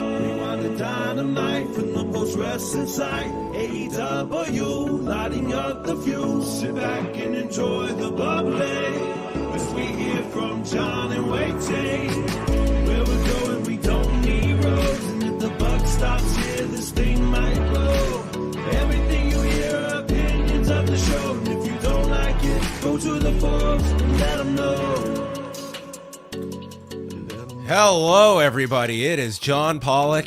Rewind-A-Dynamite from the post-wrestling site. AEW, lighting up the fuse. Sit back and enjoy the bubbly as we hear from John and Wai Ting. Where we're going, we don't need roads. And if the buck stops here, this thing might blow. Everything you hear are opinions of the show. And if you don't like it, go to the forums and let them know. Hello, everybody. It is John Pollock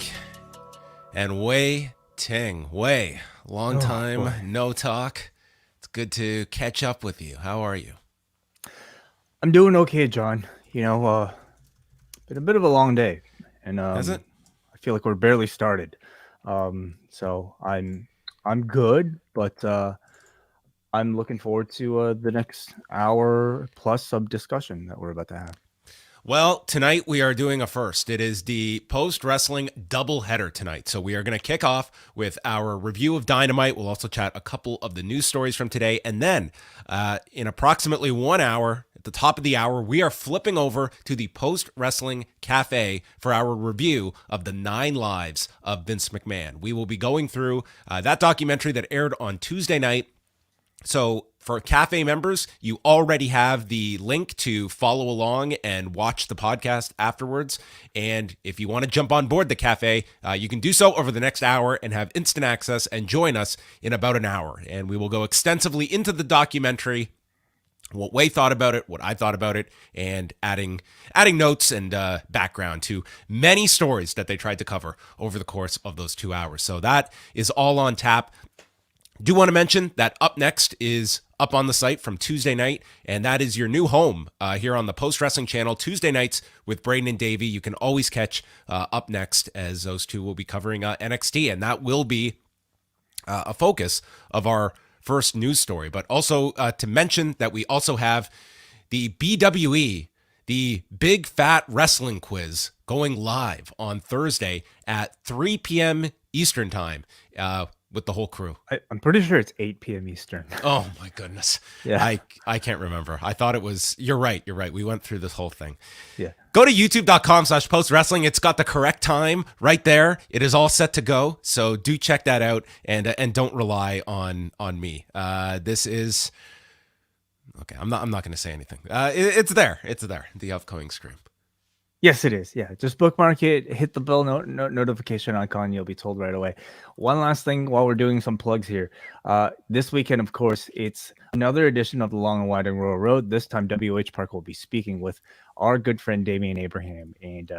and Wai Ting. Wai, long time no talk. It's good to catch up with you. How are you? I'm doing okay, John. You know, been a bit of a long day, and Is it? I feel like we're barely started. So I'm good, but I'm looking forward to the next hour plus of discussion that we're about to have. Well, tonight we are doing a first. It is the post-wrestling doubleheader tonight. So we are going to kick off with our review of Dynamite. We'll also chat a couple of the news stories from today. And then in approximately 1 hour, at the top of the hour, we are flipping over to the Post-Wrestling Cafe for our review of the 9 Lives of Vince McMahon. We will be going through that documentary that aired on Tuesday night. So for Cafe members, you already have the link to follow along and watch the podcast afterwards. And if you want to jump on board the Cafe, you can do so over the next hour and have instant access and join us in about an hour. And we will go extensively into the documentary, what Wai thought about it, what I thought about it, and adding notes and background to many stories that they tried to cover over the course of those 2 hours. So that is all on tap. Do want to mention that Up Next is up on the site from Tuesday night, and that is your new home here on the Post Wrestling channel, Tuesday nights with Braden and Davey. You can always catch Up Next, as those two will be covering NXT, and that will be a focus of our first news story. But also to mention that we also have the BWE, the Big Fat Wrestling Quiz, going live on Thursday at 3 p.m. Eastern Time. With the whole crew. I'm pretty sure it's 8 p.m. Eastern. Oh my goodness. Yeah. I can't remember. I thought it was, you're right. We went through this whole thing. Yeah. Go to youtube.com/postwrestling. It's got the correct time right there. It is all set to go. So do check that out and don't rely on me. This is, okay. I'm not going to say anything. It's there. The upcoming stream. Yes, it is. Yeah, just bookmark it, hit the bell notification icon. You'll be told right away. One last thing while we're doing some plugs here. This weekend, of course, it's another edition of the Long and Winding Royal Road. This time, WH Park will be speaking with our good friend Damian Abraham. And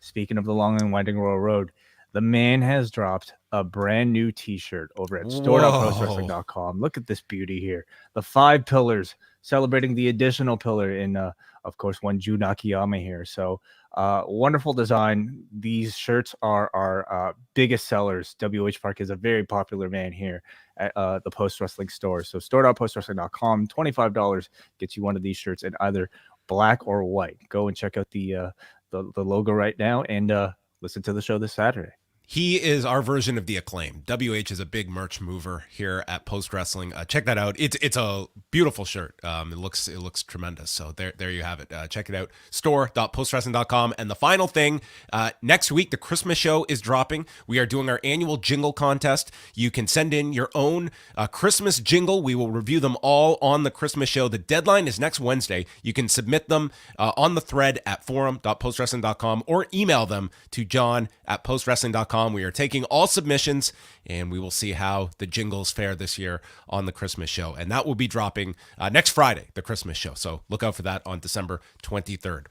speaking of the Long and Winding Royal Road, the man has dropped a brand new T-shirt over at store.postwrestling.com. Look at this beauty here. The 5 pillars, celebrating the additional pillar in, of course, one Jun Akiyama here. So wonderful design. These shirts are our biggest sellers. WH Park is a very popular man here at the Post Wrestling store. So store.postwrestling.com, $25 gets you one of these shirts in either black or white. Go and check out the logo right now and listen to the show this Saturday. He is our version of the Acclaim. WH is a big merch mover here at Post Wrestling. Check that out. It's a beautiful shirt. It looks tremendous. So there you have it. Check it out. Store.postwrestling.com. And the final thing, next week the Christmas show is dropping. We are doing our annual jingle contest. You can send in your own Christmas jingle. We will review them all on the Christmas show. The deadline is next Wednesday. You can submit them on the thread at forum.postwrestling.com or email them to john@postwrestling.com. We are taking all submissions, and we will see how the jingles fare this year on the Christmas show. And that will be dropping next Friday, the Christmas show. So look out for that on December 23rd.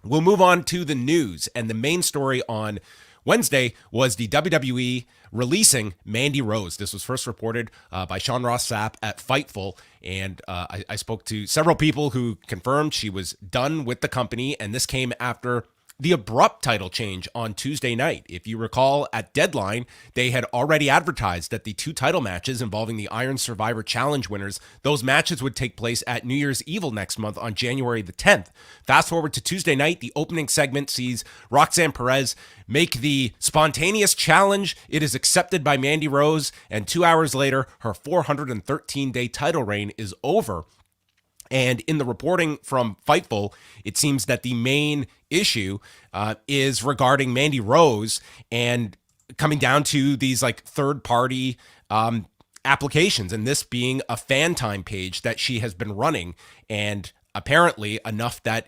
We'll move on to the news. And the main story on Wednesday was the WWE releasing Mandy Rose. This was first reported by Sean Ross Sapp at Fightful. And I spoke to several people who confirmed she was done with the company. And this came after the abrupt title change on Tuesday night. If you recall, at Deadline, they had already advertised that the 2 title matches involving the Iron Survivor Challenge winners, those matches would take place at New Year's Evil next month on January the 10th. Fast forward to Tuesday night, the opening segment sees Roxanne Perez make the spontaneous challenge. It is accepted by Mandy Rose, and 2 hours later, her 413-day title reign is over. And in the reporting from Fightful, it seems that the main issue is regarding Mandy Rose and coming down to these like third-party applications, and this being a fan time page that she has been running, and apparently enough that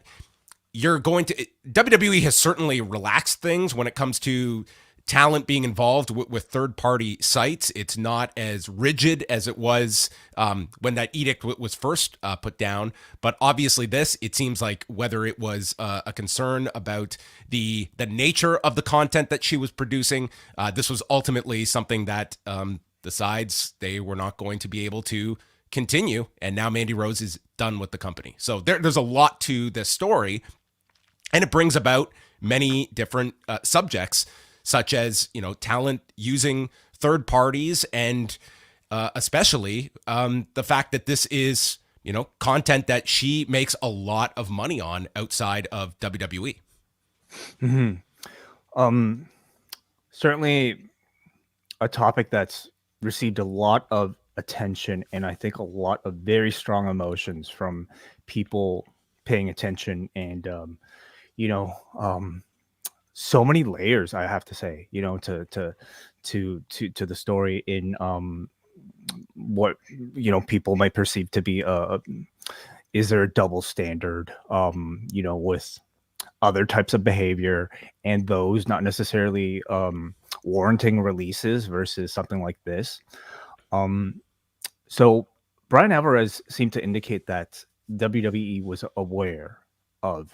you're going to... WWE has certainly relaxed things when it comes to talent being involved with third-party sites. It's not as rigid as it was when that edict was first put down. But obviously this, it seems like whether it was a concern about the nature of the content that she was producing, this was ultimately something that the sides, they were not going to be able to continue. And now Mandy Rose is done with the company. So there's a lot to this story. And it brings about many different subjects, such as, talent using third parties, and especially the fact that this is, content that she makes a lot of money on outside of WWE. Mm-hmm. Certainly a topic that's received a lot of attention, and I think a lot of very strong emotions from people paying attention, and so many layers, I have to say, to the story, in what people might perceive to be is there a double standard with other types of behavior, and those not necessarily warranting releases versus something like this. So Brian Alvarez seemed to indicate that WWE was aware of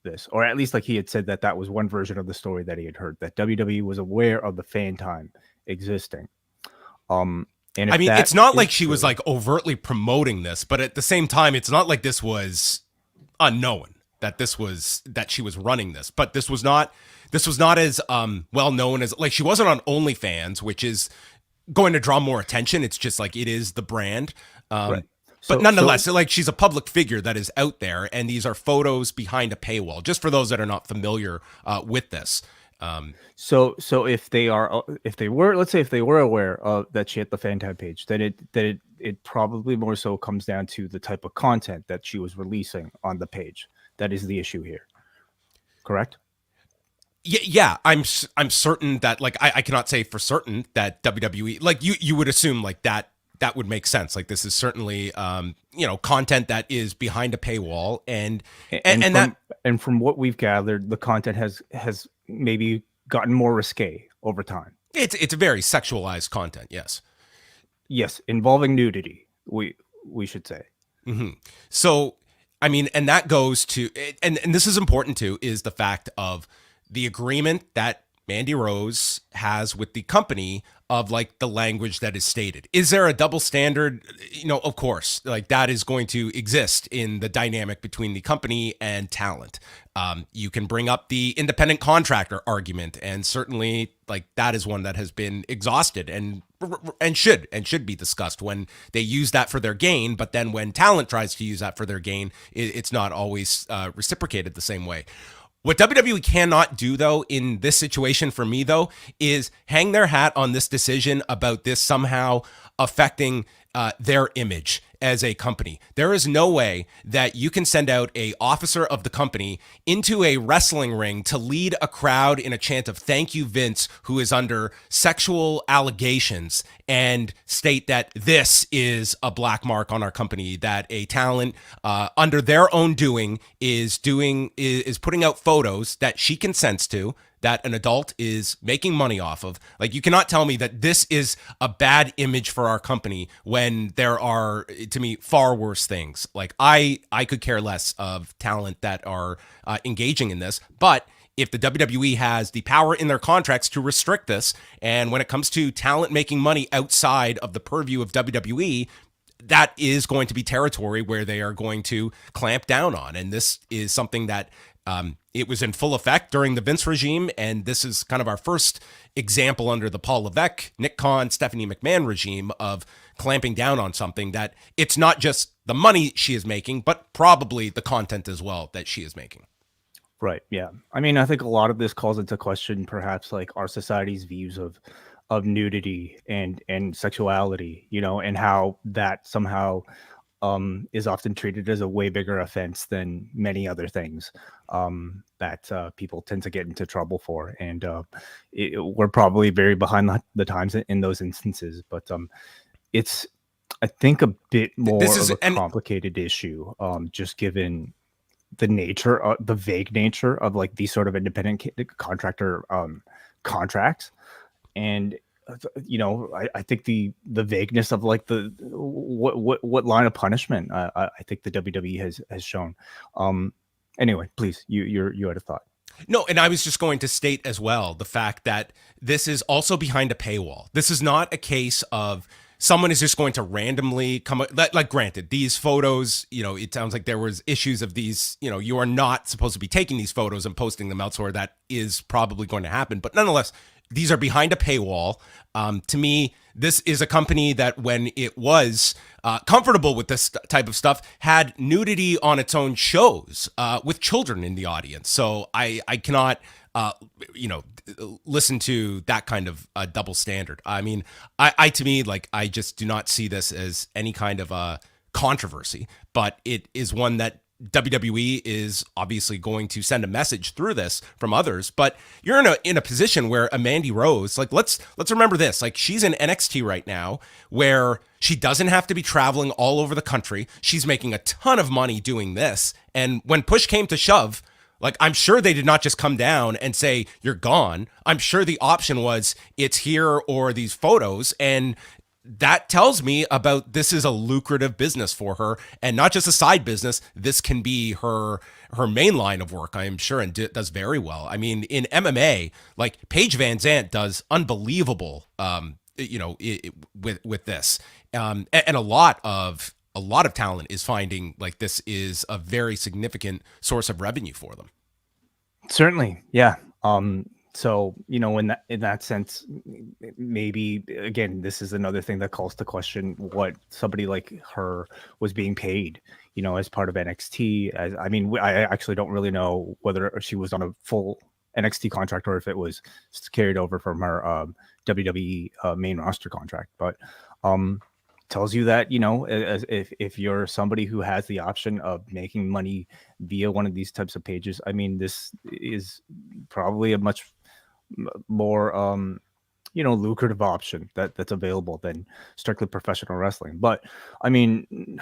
this, or at least like he had said that was one version of the story that he had heard, that WWE was aware of the fan time existing. And I mean, it's not like she was like overtly promoting this, but at the same time, it's not like this was unknown that she was running this. But this was not as well known as, like, she wasn't on OnlyFans, which is going to draw more attention. It's just like, it is the brand. Right. But nonetheless, like, she's a public figure that is out there, and these are photos behind a paywall, just for those that are not familiar with this. So if they were aware of that she had the fan time page, then it probably more so comes down to the type of content that she was releasing on the page. That is the issue here. Correct? Yeah, I'm certain that, like, I cannot say for certain that WWE, like, you would assume like that would make sense. Like, this is certainly content that is behind a paywall, and from what we've gathered, the content has maybe gotten more risque over time. It's very sexualized content. Yes, involving nudity, we should say. Mm-hmm. So I mean, and that goes to, and this is important too, is the fact of the agreement that Mandy Rose has with the company of, like, the language that is stated. Is there a double standard? Of course, like, that is going to exist in the dynamic between the company and talent. You can bring up the independent contractor argument, and certainly, like, that is one that has been exhausted and should be discussed when they use that for their gain. But then when talent tries to use that for their gain, it's not always reciprocated the same way. What WWE cannot do, though, in this situation for me, though, is hang their hat on this decision about this somehow affecting their image as a company. There is no way that you can send out a officer of the company into a wrestling ring to lead a crowd in a chant of "Thank you, Vince," who is under sexual allegations, and state that this is a black mark on our company, that a talent under their own doing is putting out photos that she consents to, that an adult is making money off of. Like, you cannot tell me that this is a bad image for our company when there are, to me, far worse things. Like, I could care less of talent that are engaging in this, but if the WWE has the power in their contracts to restrict this, and when it comes to talent making money outside of the purview of WWE, that is going to be territory where they are going to clamp down on. And this is something that it was in full effect during the Vince regime, and this is kind of our first example under the Paul Levesque, Nick Khan, Stephanie McMahon regime of clamping down on something that it's not just the money she is making, but probably the content as well that she is making. Right. Yeah. I mean, I think a lot of this calls into question perhaps like our society's views of nudity and sexuality, and how that somehow is often treated as a way bigger offense than many other things that people tend to get into trouble for. And we're probably very behind the times in those instances. But it's, I think, a bit more of a complicated issue, just given the nature, the vague nature of like these sort of independent contractor contracts. And I think the vagueness of like the what line of punishment I think the WWE has shown. Anyway, please, you had a thought. No, and I was just going to state as well the fact that this is also behind a paywall. This is not a case of someone is just going to randomly come, like granted, these photos, it sounds like there was issues of these, you are not supposed to be taking these photos and posting them elsewhere. That is probably going to happen. But nonetheless, these are behind a paywall. To me, this is a company that when it was comfortable with this type of stuff, had nudity on its own shows with children in the audience. So I cannot, listen to that kind of double standard. I mean, I to me, like, I just do not see this as any kind of a controversy, but it is one that WWE is obviously going to send a message through this from others. But you're in a position where a Mandy Rose, like, let's remember this, like, she's in NXT right now where she doesn't have to be traveling all over the country. She's making a ton of money doing this. And when push came to shove, like, I'm sure they did not just come down and say, you're gone. I'm sure the option was it's here or these photos. And that tells me about this is a lucrative business for her and not just a side business. This can be her main line of work, I am sure, and does very well. I mean, in MMA, like Paige Van Zandt does unbelievable, with this, and a lot of talent is finding like this is a very significant source of revenue for them. Certainly, yeah. So, in that sense, maybe, again, this is another thing that calls to question what somebody like her was being paid, as part of NXT. I actually don't really know whether she was on a full NXT contract or if it was carried over from her WWE main roster contract. But tells you that, if you're somebody who has the option of making money via one of these types of pages, I mean, this is probably a much more lucrative option that's available than strictly professional wrestling. But I mean,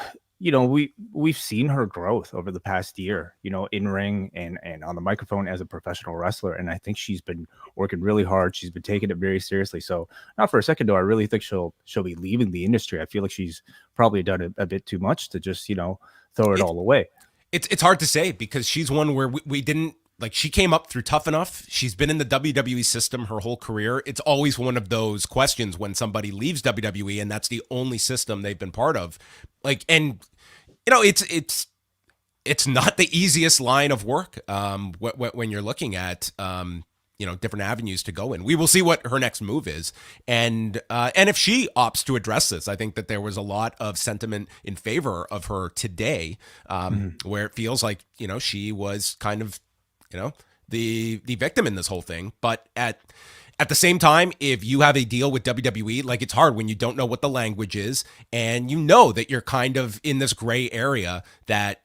we've seen her growth over the past year, in ring and on the microphone as a professional wrestler, and I think she's been working really hard. She's been taking it very seriously. So not for a second do I really think she'll be leaving the industry. I feel like she's probably done a bit too much to just throw it all away. It's hard to say because she's one where we didn't. Like, she came up through Tough Enough. She's been in the WWE system her whole career. It's always one of those questions when somebody leaves WWE and that's the only system they've been part of. Like, and it's not the easiest line of work when you're looking at different avenues to go in. We will see what her next move is, and if she opts to address this, I think that there was a lot of sentiment in favor of her today, where it feels like she was kind of the victim in this whole thing. But at the same time, if you have a deal with WWE, like, it's hard when you don't know what the language is and that you're kind of in this gray area that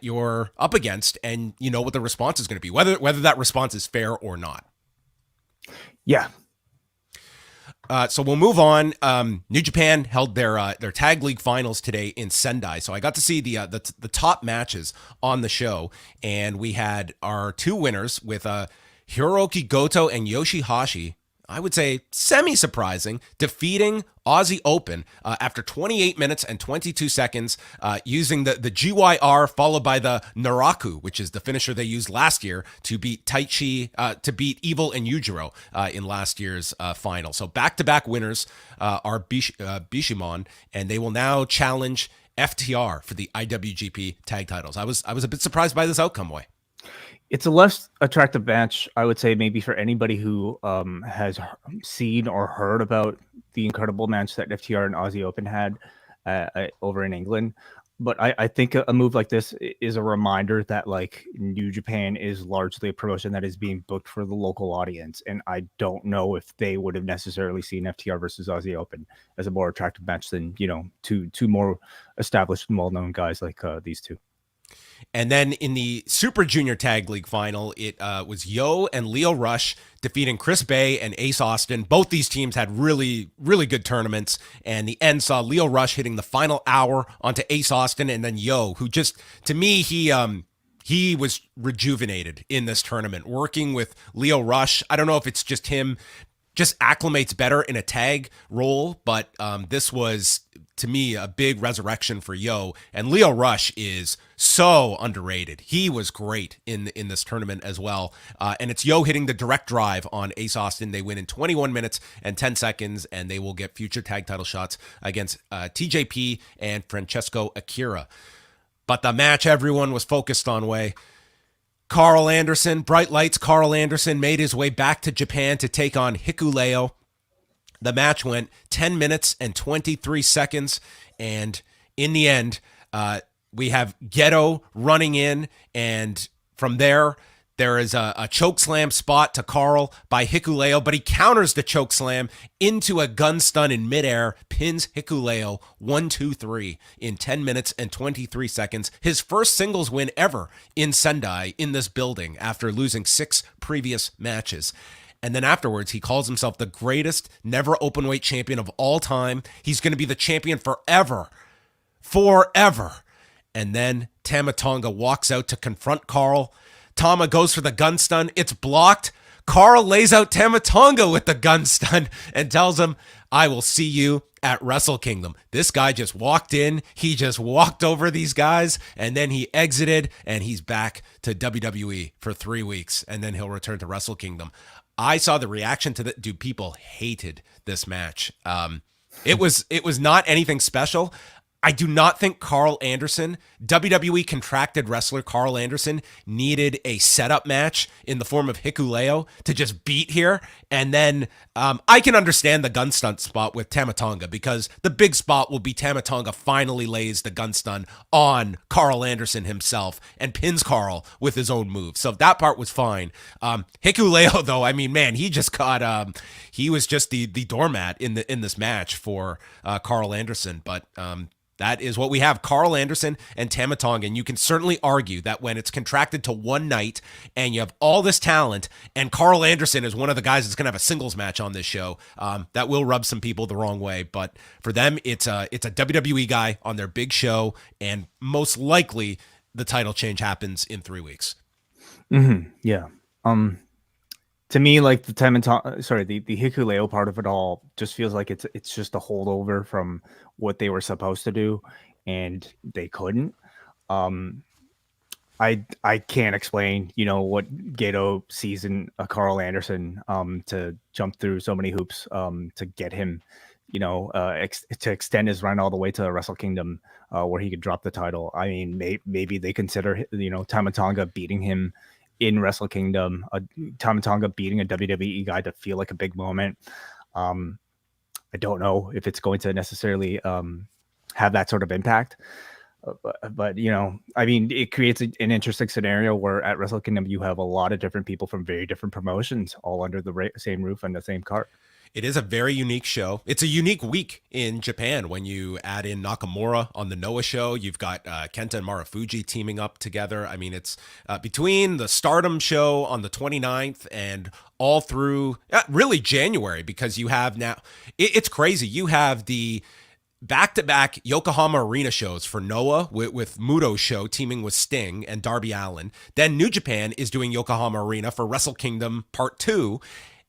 you're up against, and what the response is going to be, whether that response is fair or not. Yeah. So we'll move on. New Japan held their tag league finals today in Sendai. So I got to see the top matches on the show, and we had our two winners with Hiroki Goto and Yoshihashi. I would say semi-surprising, defeating Aussie Open after 28 minutes and 22 seconds using the GYR followed by the Naraku, which is the finisher they used last year to beat Taichi, to beat Evil and Yujiro in last year's final. So back-to-back winners are Bishamon, and they will now challenge FTR for the IWGP tag titles. I was a bit surprised by this outcome, Wai. It's a less attractive match, I would say, maybe for anybody who has seen or heard about the incredible match that FTR and Aussie Open had over in England. But I think a move like this is a reminder that like New Japan is largely a promotion that is being booked for the local audience, and I don't know if they would have necessarily seen FTR versus Aussie Open as a more attractive match than two more established and well-known guys like these two. And then in the Super Junior Tag League final, it was Yo and Leo Rush defeating Chris Bay and Ace Austin. Both these teams had really, really good tournaments. And the end saw Leo Rush hitting the final hour onto Ace Austin. And then Yo, who just, to me, he was rejuvenated in this tournament. Working with Leo Rush, I don't know if it's just him just acclimates better in a tag role, but this was, to me, a big resurrection for Yo. And Leo Rush is so underrated. He was great in this tournament as well. And it's Yo hitting the direct drive on Ace Austin. They win in 21 minutes and 10 seconds, and they will get future tag title shots against TJP and Francesco Akira. But the match everyone was focused on, Karl Anderson, bright lights. Karl Anderson made his way back to Japan to take on Hikuleo. The match went 10 minutes and 23 seconds. And in the end, we have Gedo running in. And from there is a chokeslam spot to Karl by Hikuleo, but he counters the chokeslam into a gun stun in midair, pins Hikuleo 1-2-3 in 10 minutes and 23 seconds. His first singles win ever in Sendai in this building after losing 6 previous matches. And then afterwards, he calls himself the greatest never openweight champion of all time. He's going to be the champion forever. Forever. And then Tama Tonga walks out to confront Karl. Tama goes for the gun stun. It's blocked. Karl lays out Tama Tonga with the gun stun and tells him, I will see you at Wrestle Kingdom. This guy just walked in. He just walked over these guys, and then he exited, and he's back to WWE for 3 weeks, and then he'll return to Wrestle Kingdom. I saw the reaction to that. Dude, people hated this match. It was not anything special. I do not think Karl Anderson, WWE contracted wrestler Karl Anderson, needed a setup match in the form of Hikuleo to just beat here. And then I can understand the gun stun spot with Tama Tonga, because the big spot will be Tama Tonga finally lays the gun stun on Karl Anderson himself and pins Karl with his own move. So that part was fine. Hikuleo, though, I mean, man, he just got he was just the doormat in this match for Karl Anderson. But that is what we have, Karl Anderson and Tama Tonga. And you can certainly argue that when it's contracted to one night and you have all this talent, and Karl Anderson is one of the guys that's going to have a singles match on this show, that will rub some people the wrong way. But for them, it's a WWE guy on their big show, and most likely the title change happens in 3 weeks. Mm-hmm. Yeah. To me, like the the Hikuleo part of it all just feels like it's just a holdover from what they were supposed to do, and they couldn't. I can't explain, what Gedo sees in a Karl Anderson to jump through so many hoops to get him, to extend his run all the way to Wrestle Kingdom where he could drop the title. I mean, maybe they consider Tama Tonga beating him in Wrestle Kingdom, Tama Tonga beating a WWE guy to feel like a big moment. I don't know if it's going to necessarily have that sort of impact, but I mean, it creates an interesting scenario where at Wrestle Kingdom you have a lot of different people from very different promotions all under the same roof and the same cart. It is a very unique show. It's a unique week in Japan when you add in Nakamura on the Noah show. You've got Kenta and Marufuji teaming up together. I mean, it's between the Stardom show on the 29th and all through really January, because you have now, it's crazy. You have the back-to-back Yokohama Arena shows for Noah with Muto's show teaming with Sting and Darby Allin. Then New Japan is doing Yokohama Arena for Wrestle Kingdom Part 2.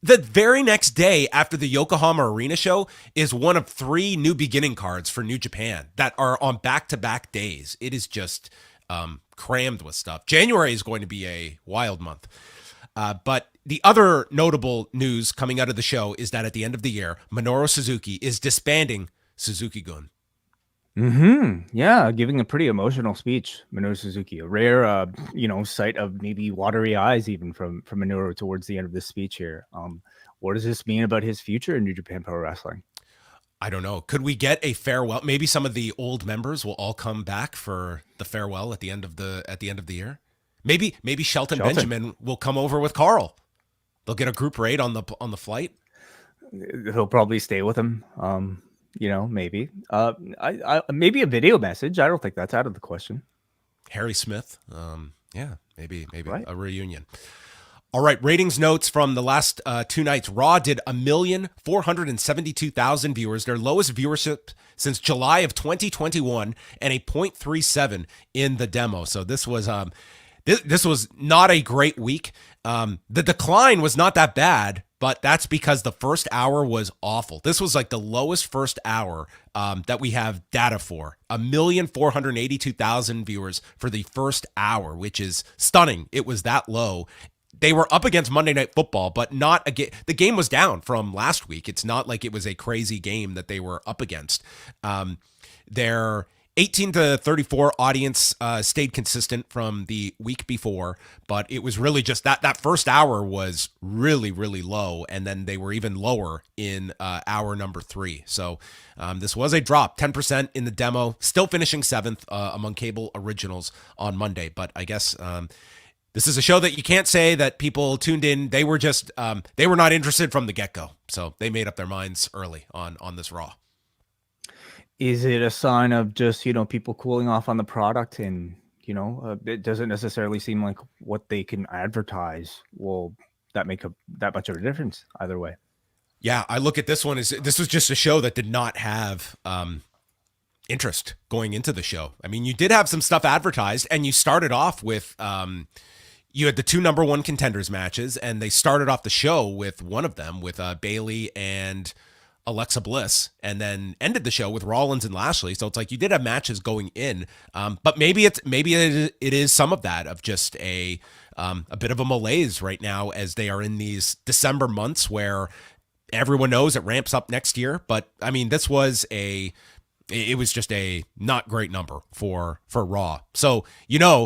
The very next day after the Yokohama Arena show is one of 3 New Beginning cards for New Japan that are on back-to-back days. It is just crammed with stuff. January is going to be a wild month. But the other notable news coming out of the show is that at the end of the year, Minoru Suzuki is disbanding Suzuki-gun. Yeah, giving a pretty emotional speech, Minoru Suzuki. A rare, sight of maybe watery eyes even from Minoru towards the end of this speech here. What does this mean about his future in New Japan Pro Wrestling? I don't know. Could we get a farewell? Maybe some of the old members will all come back for the farewell at the end of the year. Maybe Shelton Benjamin will come over with Karl. They'll get a group raid on the flight. He'll probably stay with him. Maybe. I maybe a video message. I don't think that's out of the question. Harry Smith. Maybe right. A reunion. All right, ratings notes from the last 2 nights. Raw did 1,472,000 viewers, their lowest viewership since July of 2021, and a 0.37 in the demo. So this was this was not a great week. The decline was not that bad, but that's because the first hour was awful. This was like the lowest first hour that we have data for. 1,482,000 viewers for the first hour, which is stunning. It was that low. They were up against Monday Night Football, but not a game. The game was down from last week. It's not like it was a crazy game that they were up against. Their 18 to 34 audience stayed consistent from the week before, but it was really just that first hour was really, really low, and then they were even lower in hour number 3. So this was a drop, 10% in the demo, still finishing 7th among cable originals on Monday. But I guess this is a show that you can't say that people tuned in. They were just they were not interested from the get-go, so they made up their minds early on this Raw. Is it a sign of just, people cooling off on the product, and, it doesn't necessarily seem like what they can advertise will that make that much of a difference either way? Yeah, I look at this one as this was just a show that did not have interest going into the show. I mean, you did have some stuff advertised, and you started off with you had the 2 number 1 contenders matches, and they started off the show with one of them with Bayley and Alexa Bliss, and then ended the show with Rollins and Lashley. So it's like you did have matches going in, but maybe it is some of that, of just a bit of a malaise right now as they are in these December months where everyone knows it ramps up next year. But I mean, this was it was just a not great number for Raw. So,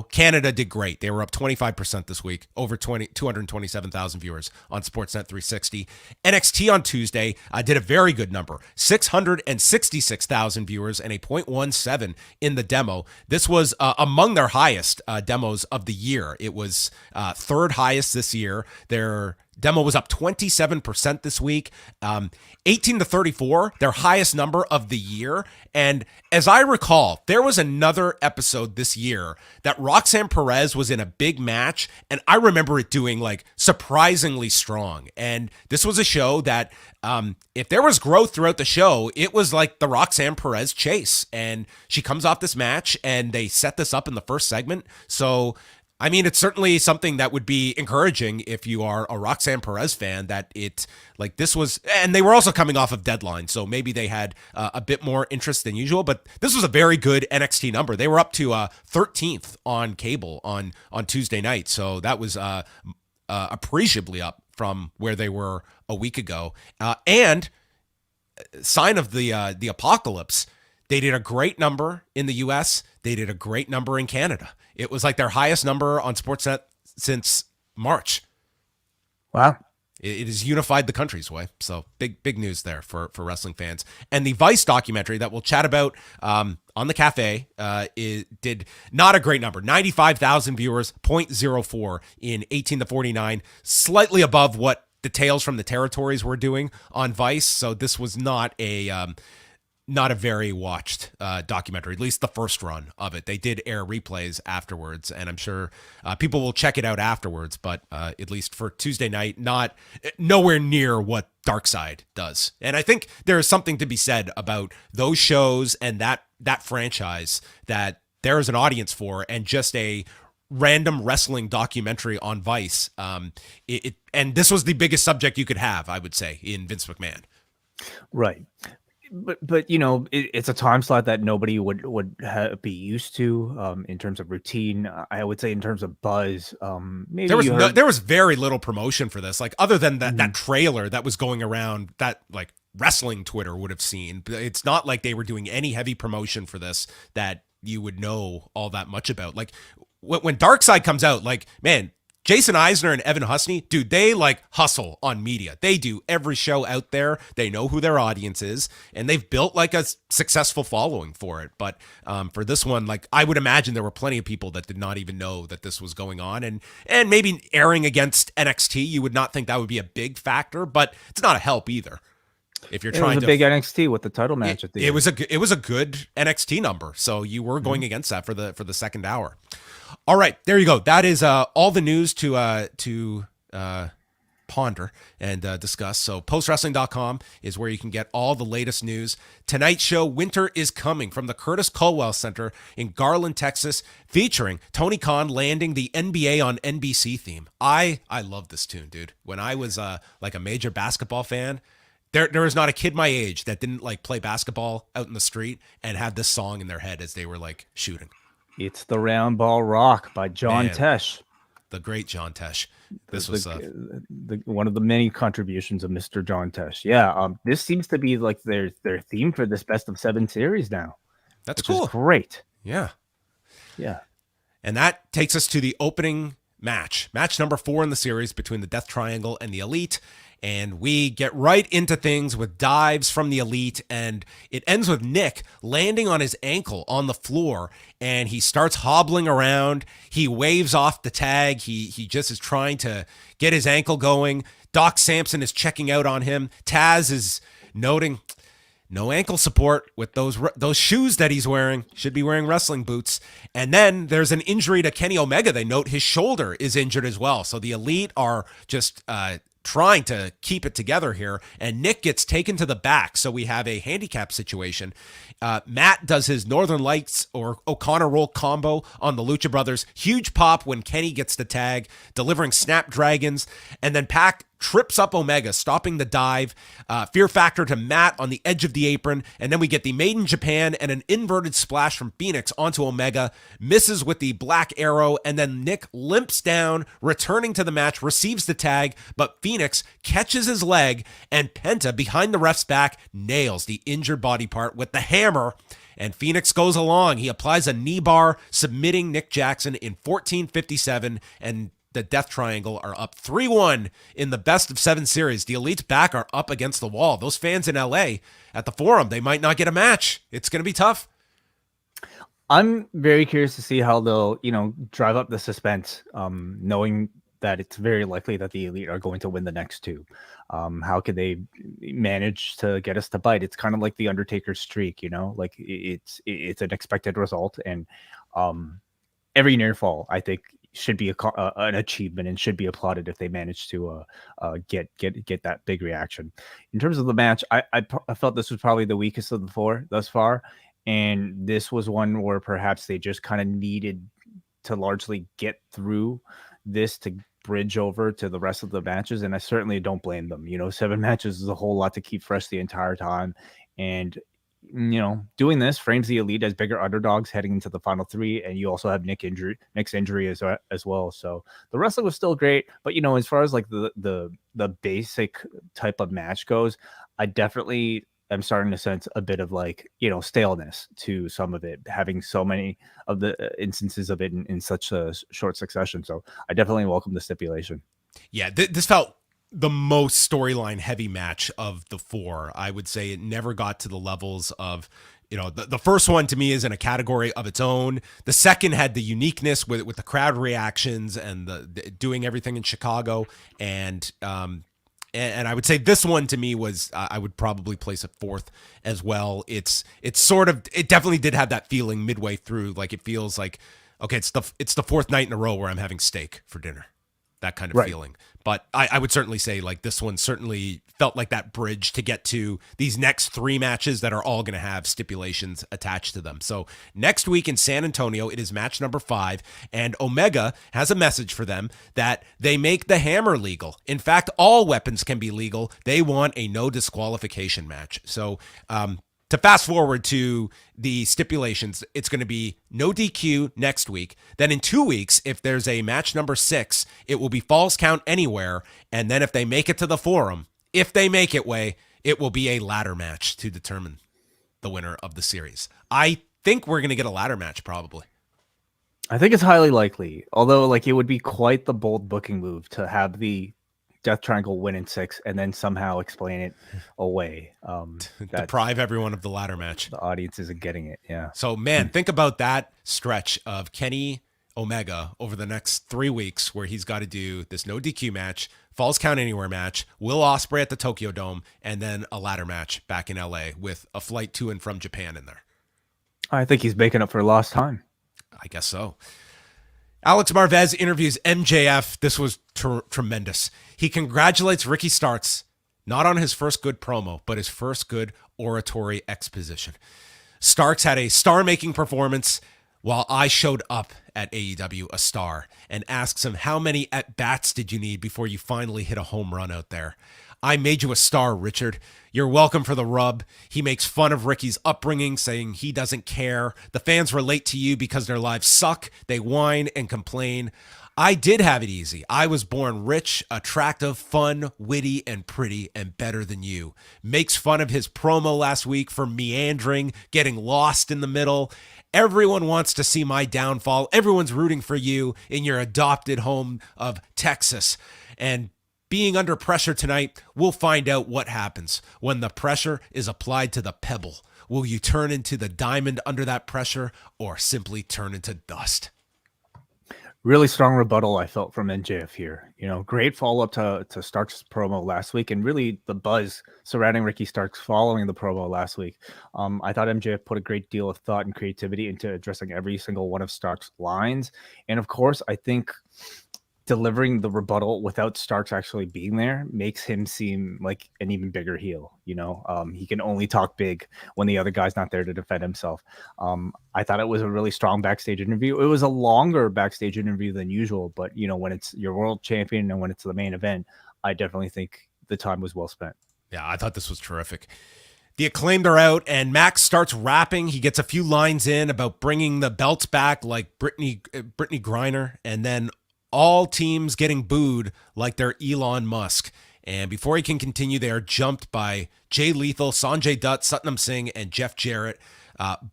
Canada did great. They were up 25% this week, over 227,000 viewers on Sportsnet 360. NXT on Tuesday did a very good number, 666,000 viewers and a 0.17 in the demo. This was among their highest demos of the year. It was 3rd highest this year. Their demo was up 27% this week. 18 to 34, their highest number of the year. And as I recall, there was another episode this year that Roxanne Perez was in a big match, and I remember it doing surprisingly strong. And this was a show that if there was growth throughout the show, it was like the Roxanne Perez chase. And she comes off this match, and they set this up in the first segment. So I mean, it's certainly something that would be encouraging if you are a Roxanne Perez fan, that this was, and they were also coming off of Deadline, so maybe they had a bit more interest than usual, but this was a very good NXT number. They were up to 13th on cable on Tuesday night, so that was appreciably up from where they were a week ago. And sign of the apocalypse, they did a great number in the US. They did a great number in Canada. It was like their highest number on Sportsnet since March. Wow. It has unified the country's way. So big news there for wrestling fans. And the Vice documentary that we'll chat about on the cafe it did not a great number. 95,000 viewers, 0.04 in 18 to 49, slightly above what the Tales from the Territories were doing on Vice. So this was not a very watched documentary, at least the first run of it. They did air replays afterwards, and I'm sure people will check it out afterwards, but at least for Tuesday night, nowhere near what Dark Side does. And I think there is something to be said about those shows and that franchise that there is an audience for, and just a random wrestling documentary on Vice. And this was the biggest subject you could have, I would say, in Vince McMahon. Right. But it's a time slot that nobody would be used to in terms of routine. I would say in terms of buzz. Maybe there was very little promotion for this, other than that trailer that was going around that wrestling Twitter would have seen. It's not like they were doing any heavy promotion for this that you would know all that much about. When Dark Side comes out, man, Jason Eisner and Evan Husney, dude, they like hustle on media. They do every show out there. They know who their audience is, and they've built like a successful following for it. But for this one, like I would imagine there were plenty of people that did not even know that this was going on, and maybe airing against NXT, you would not think that would be a big factor, but it's not a help either. If you're trying to big NXT with the title match at the end. It was a good NXT number, so you were going against that for the second hour. All right, there you go. That is all the news to ponder and discuss. So postwrestling.com is where you can get all the latest news. Tonight's show, Winter is Coming, from the Curtis Culwell Center in Garland, Texas, featuring Tony Khan landing the NBA on NBC theme. I love this tune, dude. When I was like a major basketball fan, there was not a kid my age that didn't like play basketball out in the street and had this song in their head as they were like shooting. It's the Round Ball Rock by John Tesh. The great John Tesh. This was one of the many contributions of Mr. John Tesh. Yeah, this seems to be like their theme for this best of 7 series now. That's cool. Is great. Yeah. Yeah. And that takes us to the opening match number 4 in the series between the Death Triangle and the Elite. And we get right into things with dives from the Elite, and it ends with Nick landing on his ankle on the floor, and he starts hobbling around. He waves off the tag. He just is trying to get his ankle going. Doc Samson is checking out on him. Taz is noting no ankle support with those shoes that he's wearing. Should be wearing wrestling boots. And then there's an injury to Kenny Omega. They note his shoulder is injured as well. So the Elite are just trying to keep it together here, and Nick gets taken to the back, so we have a handicap situation. Matt does his Northern Lights or O'Connor roll combo on the Lucha Brothers. Huge pop when Kenny gets the tag, delivering Snapdragons, and then Pac trips up Omega, stopping the dive. Fear Factor to Matt on the edge of the apron, and then we get the Made in Japan and an inverted splash from Phoenix onto Omega, misses with the Black Arrow, and then Nick limps down, returning to the match, receives the tag, but Phoenix catches his leg, and Penta, behind the ref's back, nails the injured body part with the hammer, and Phoenix goes along. He applies a knee bar, submitting Nick Jackson in 14:57, and the Death Triangle are up 3-1 in the best of 7 series. The Elite's back are up against the wall. Those fans in LA at the Forum, they might not get a match. It's going to be tough. I'm very curious to see how they'll, drive up the suspense, knowing that it's very likely that the Elite are going to win the next 2. How could they manage to get us to bite? It's kind of like the Undertaker's streak, like it's an expected result, and every near fall, I think, should be an achievement and should be applauded if they manage to get that big reaction. In terms of the match, I felt this was probably the weakest of the 4 thus far, and this was one where perhaps they just kind of needed to largely get through this to bridge over to the rest of the matches, and I certainly don't blame them. 7 matches is a whole lot to keep fresh the entire time, and doing this frames the Elite as bigger underdogs heading into the final 3, and you also have Nick's injury as well. So the wrestling was still great, but as far as like the basic type of match goes, I definitely am starting to sense a bit of like staleness to some of it, having so many of the instances of it in such a short succession. So I definitely welcome the stipulation. Yeah, this felt the most storyline heavy match of the 4. I would say it never got to the levels of, the first one to me is in a category of its own. The second had the uniqueness with the crowd reactions and the doing everything in Chicago. And I would say this one to me was, I would probably place it 4th as well. It definitely did have that feeling midway through. Like it feels like, okay, it's the 4th night in a row where I'm having steak for dinner. That kind of feeling. But I would certainly say like this one certainly felt like that bridge to get to these next 3 matches that are all going to have stipulations attached to them. So next week in San Antonio, it is match number 5, and Omega has a message for them that they make the hammer legal. In fact, all weapons can be legal. They want a no disqualification match. So, to fast forward to the stipulations, it's going to be no DQ next week. Then in 2 weeks, if there's a match number 6, it will be falls count anywhere. And then if they make it to the Forum, if they make it it will be a ladder match to determine the winner of the series. I think we're going to get a ladder match probably. I think it's highly likely, although like it would be quite the bold booking move to have the Death Triangle win in 6 and then somehow explain it away. That Deprive everyone of the ladder match. the audience isn't getting it. Yeah. So, man, think about that stretch of Kenny Omega over the next 3 weeks where he's got to do this no DQ match, Falls Count Anywhere match, Will Ospreay at the Tokyo Dome, and then a ladder match back in LA with a flight to and from Japan in there. I think he's making up for lost time. I guess so. Alex Marvez interviews MJF. This was tremendous. He congratulates Ricky Starks, not on his first good promo, but his first good oratory exposition. Starks had a star-making performance while I showed up at AEW a star, and asks him, how many at-bats did you need before you finally hit a home run out there? I made you a star, Richard. You're welcome for the rub. He makes fun of Ricky's upbringing, saying he doesn't care. The fans relate to you because their lives suck. They whine and complain. I did have it easy. I was born rich, attractive, fun, witty, and pretty, and better than you. Makes fun of his promo last week for meandering, getting lost in the middle. Everyone wants to see my downfall. Everyone's rooting for you in your adopted home of Texas. And being under pressure tonight, we'll find out what happens when the pressure is applied to the pebble. Will you turn into the diamond under that pressure or simply turn into dust? Really strong rebuttal I felt from MJF here. You know, great follow-up to Starks' promo last week, and really the buzz surrounding Ricky Starks following the promo last week. I thought MJF put a great deal of thought and creativity into addressing every single one of Starks' lines. And of course, I think delivering the rebuttal without Starks actually being there makes him seem like an even bigger heel. You know, he can only talk big when the other guy's not there to defend himself. I thought it was a really strong backstage interview. It was a longer backstage interview than usual, but you know, when it's your world champion and when it's the main event, I definitely think the time was well spent. Yeah, I thought this was terrific. The Acclaimed are out, and Max starts rapping. He gets a few lines in about bringing the belts back like Brittany Griner, and then all teams getting booed like they're Elon Musk. And before he can continue, they are jumped by Jay Lethal, Sanjay Dutt, Satnam Singh, and Jeff Jarrett.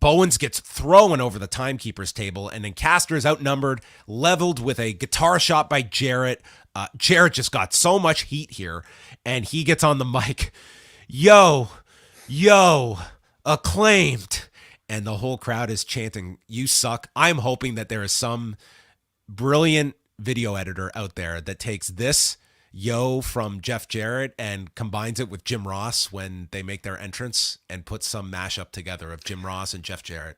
Bowens gets thrown over the timekeeper's table, and then Caster is outnumbered, leveled with a guitar shot by Jarrett. Jarrett just got so much heat here, and he gets on the mic. Yo, Acclaimed. And the whole crowd is chanting, you suck. I'm hoping that there is some brilliant video editor out there that takes this yo from Jeff Jarrett and combines it with Jim Ross when they make their entrance and puts some mashup together of Jim Ross and Jeff Jarrett.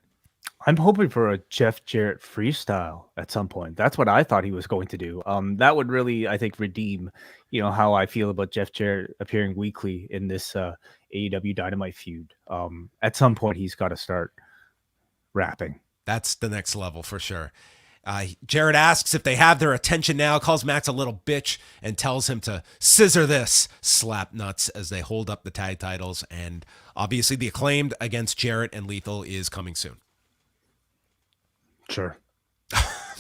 I'm hoping for a Jeff Jarrett freestyle at some point. That's what I thought he was going to do. That would really, I think, redeem, you know, how I feel about Jeff Jarrett appearing weekly in this AEW Dynamite feud. At some point, he's got to start rapping. That's the next level for sure. Jarrett asks if they have their attention now, calls Max a little bitch, and tells him to scissor this, slap nuts, as they hold up the tag titles. And obviously the Acclaimed against Jarrett and Lethal is coming soon. Sure.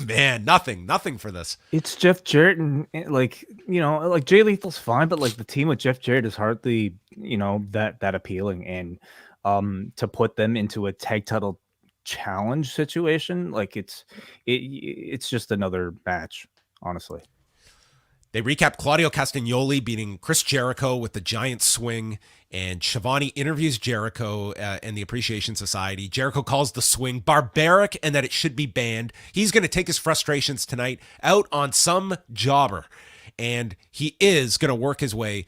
Man, nothing for this. It's Jeff Jarrett, and like, you know, like Jay Lethal's fine, but like the team with Jeff Jarrett is hardly, you know, that appealing. And to put them into a tag title challenge situation, like it's just another match, honestly. They recap Claudio Castagnoli beating Chris Jericho with the giant swing, and Shivani interviews Jericho and the Appreciation Society. Jericho calls the swing barbaric and that it should be banned. He's going to take his frustrations tonight out on some jobber, and he is going to work his way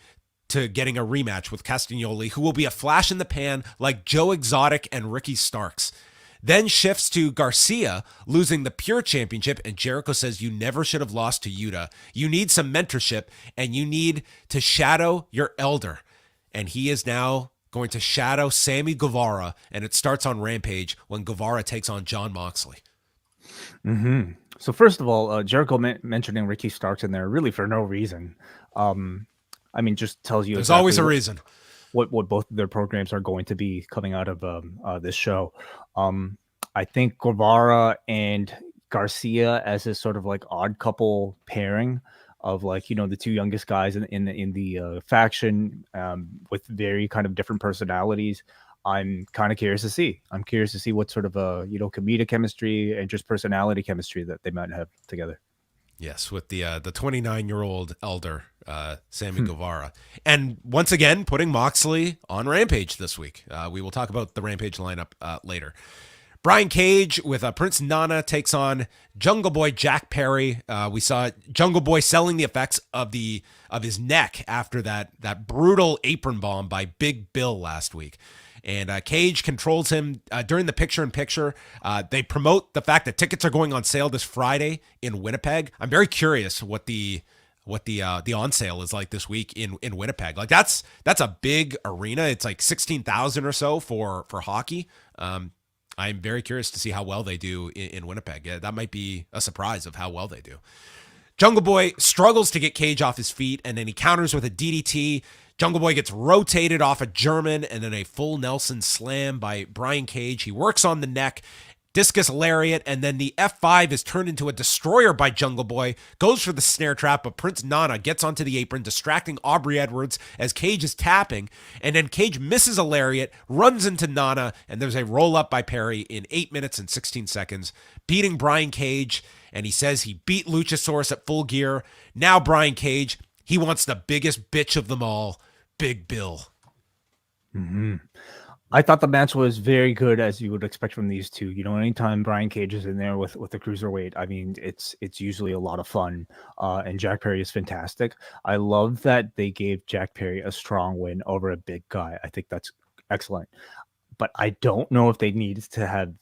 to getting a rematch with Castagnoli, who will be a flash in the pan like Joe Exotic and Ricky Starks. Then shifts to Garcia losing the Pure Championship, and Jericho says you never should have lost to Yuta. You need some mentorship, and you need to shadow your elder. And he is now going to shadow Sammy Guevara, and it starts on Rampage when Guevara takes on Jon Moxley. Mm-hmm. So first of all, Jericho mentioning Ricky Starks in there really for no reason. I mean, just tells you there's exactly always a reason. What both of their programs are going to be coming out of this show. I think Guevara and Garcia as this sort of like odd couple pairing of, like, you know, the two youngest guys in the faction with very kind of different personalities. I'm kind of curious to see. I'm curious to see what sort of comedic chemistry and just personality chemistry that they might have together. Yes, with the 29-year-old elder, Sammy Guevara. And once again, putting Moxley on Rampage this week. We will talk about the Rampage lineup later. Brian Cage with Prince Nana takes on Jungle Boy Jack Perry. We saw Jungle Boy selling the effects of his neck after that brutal apron bomb by Big Bill last week. And Cage controls him during the picture-in-picture. They promote the fact that tickets are going on sale this Friday in Winnipeg. I'm very curious what the on sale is like this week in Winnipeg. Like that's a big arena. It's like 16,000 or so for hockey. I'm very curious to see how well they do in Winnipeg. Yeah, that might be a surprise of how well they do. Jungle Boy struggles to get Cage off his feet, and then he counters with a DDT. Jungle Boy gets rotated off a German, and then a full Nelson slam by Brian Cage. He works on the neck, discus lariat, and then the F5 is turned into a destroyer by Jungle Boy, goes for the snare trap, but Prince Nana gets onto the apron, distracting Aubrey Edwards as Cage is tapping, and then Cage misses a lariat, runs into Nana, and there's a roll-up by Perry in 8 minutes and 16 seconds, beating Brian Cage, and he says he beat Luchasaurus at Full Gear. Now Brian Cage, he wants the biggest bitch of them all, Big Bill. Mm-hmm. I thought the match was very good, as you would expect from these two. Anytime Brian Cage is in there with the cruiserweight, I mean, it's usually a lot of fun. And Jack Perry is fantastic. I love that they gave Jack Perry a strong win over a big guy. I think that's excellent. But I don't know if they needed to have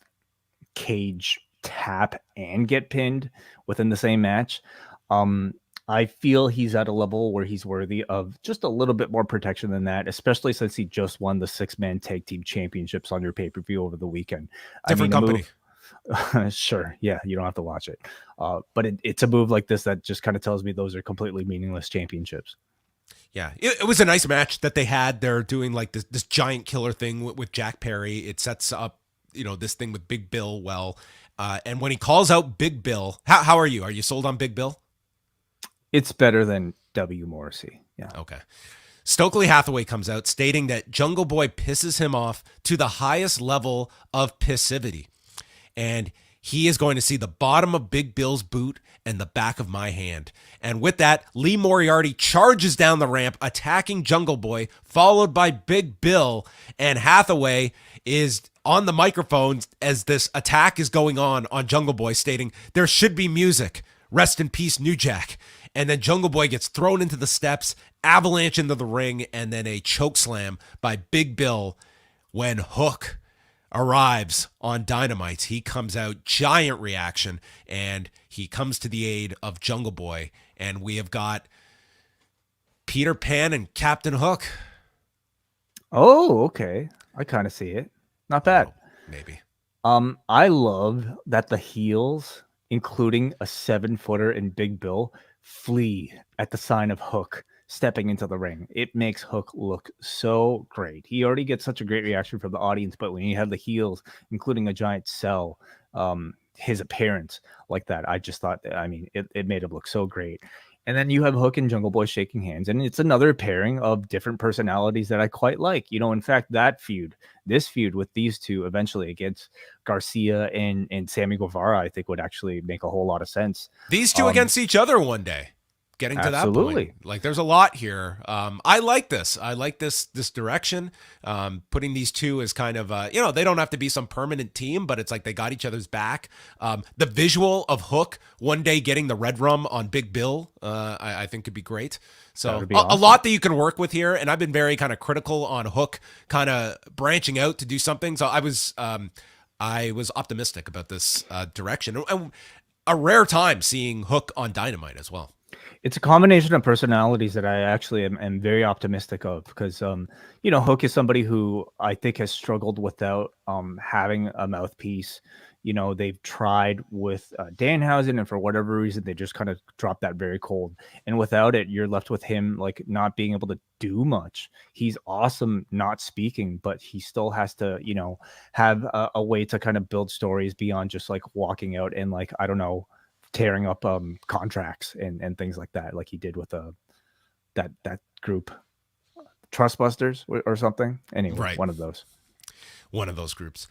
Cage tap and get pinned within the same match. I feel he's at a level where he's worthy of just a little bit more protection than that, especially since he just won the 6-man tag team championships on your pay-per-view over the weekend. Different company. Sure. Yeah. You don't have to watch it. But it's a move like this that just kind of tells me those are completely meaningless championships. Yeah, it was a nice match that they had. They're doing like this giant killer thing with Jack Perry. It sets up, this thing with Big Bill well. And when he calls out Big Bill, how are you? Are you sold on Big Bill? It's better than W. Morrissey. Yeah. Okay. Stokely Hathaway comes out stating that Jungle Boy pisses him off to the highest level of pissivity. And he is going to see the bottom of Big Bill's boot and the back of my hand. And with that, Lee Moriarty charges down the ramp, attacking Jungle Boy, followed by Big Bill. And Hathaway is on the microphone as this attack is going on Jungle Boy, stating, "There should be music. Rest in peace, New Jack." And then Jungle Boy gets thrown into the steps, avalanche into the ring, and then a choke slam by Big Bill when Hook arrives on Dynamite. He comes out, giant reaction, and he comes to the aid of Jungle Boy. And we have got Peter Pan and Captain Hook. Oh, okay. I kind of see it. Not bad. Oh, maybe. I love that the heels, including a 7-footer and Big Bill, flee at the sign of Hook stepping into the ring. It makes Hook look so great. He already gets such a great reaction from the audience, but when you have the heels, including a giant cell, his appearance like that, I just thought, it made him look so great. And then you have Hook and Jungle Boy shaking hands, and it's another pairing of different personalities that I quite like. In fact, this feud with these two eventually against Garcia and Sammy Guevara, I think would actually make a whole lot of sense. These two against each other one day. Getting to absolutely. that point. Like, there's a lot here. I like this. I like this direction. Putting these two as kind of, they don't have to be some permanent team, but it's like they got each other's back. The visual of Hook one day getting the red rum on Big Bill, I think could be great. So awesome. A lot that you can work with here. And I've been very kind of critical on Hook kind of branching out to do something. So I was optimistic about this direction. And a rare time seeing Hook on Dynamite as well. It's a combination of personalities that I actually am very optimistic of, because, Hook is somebody who I think has struggled without having a mouthpiece. They've tried with Danhausen, and for whatever reason, they just kind of dropped that very cold. And without it, you're left with him like not being able to do much. He's awesome not speaking, but he still has to, have a way to kind of build stories beyond just like walking out and like, I don't know, tearing up contracts and things like that, like he did with that group, Trustbusters or something. Anyway, right. One of those. One of those groups.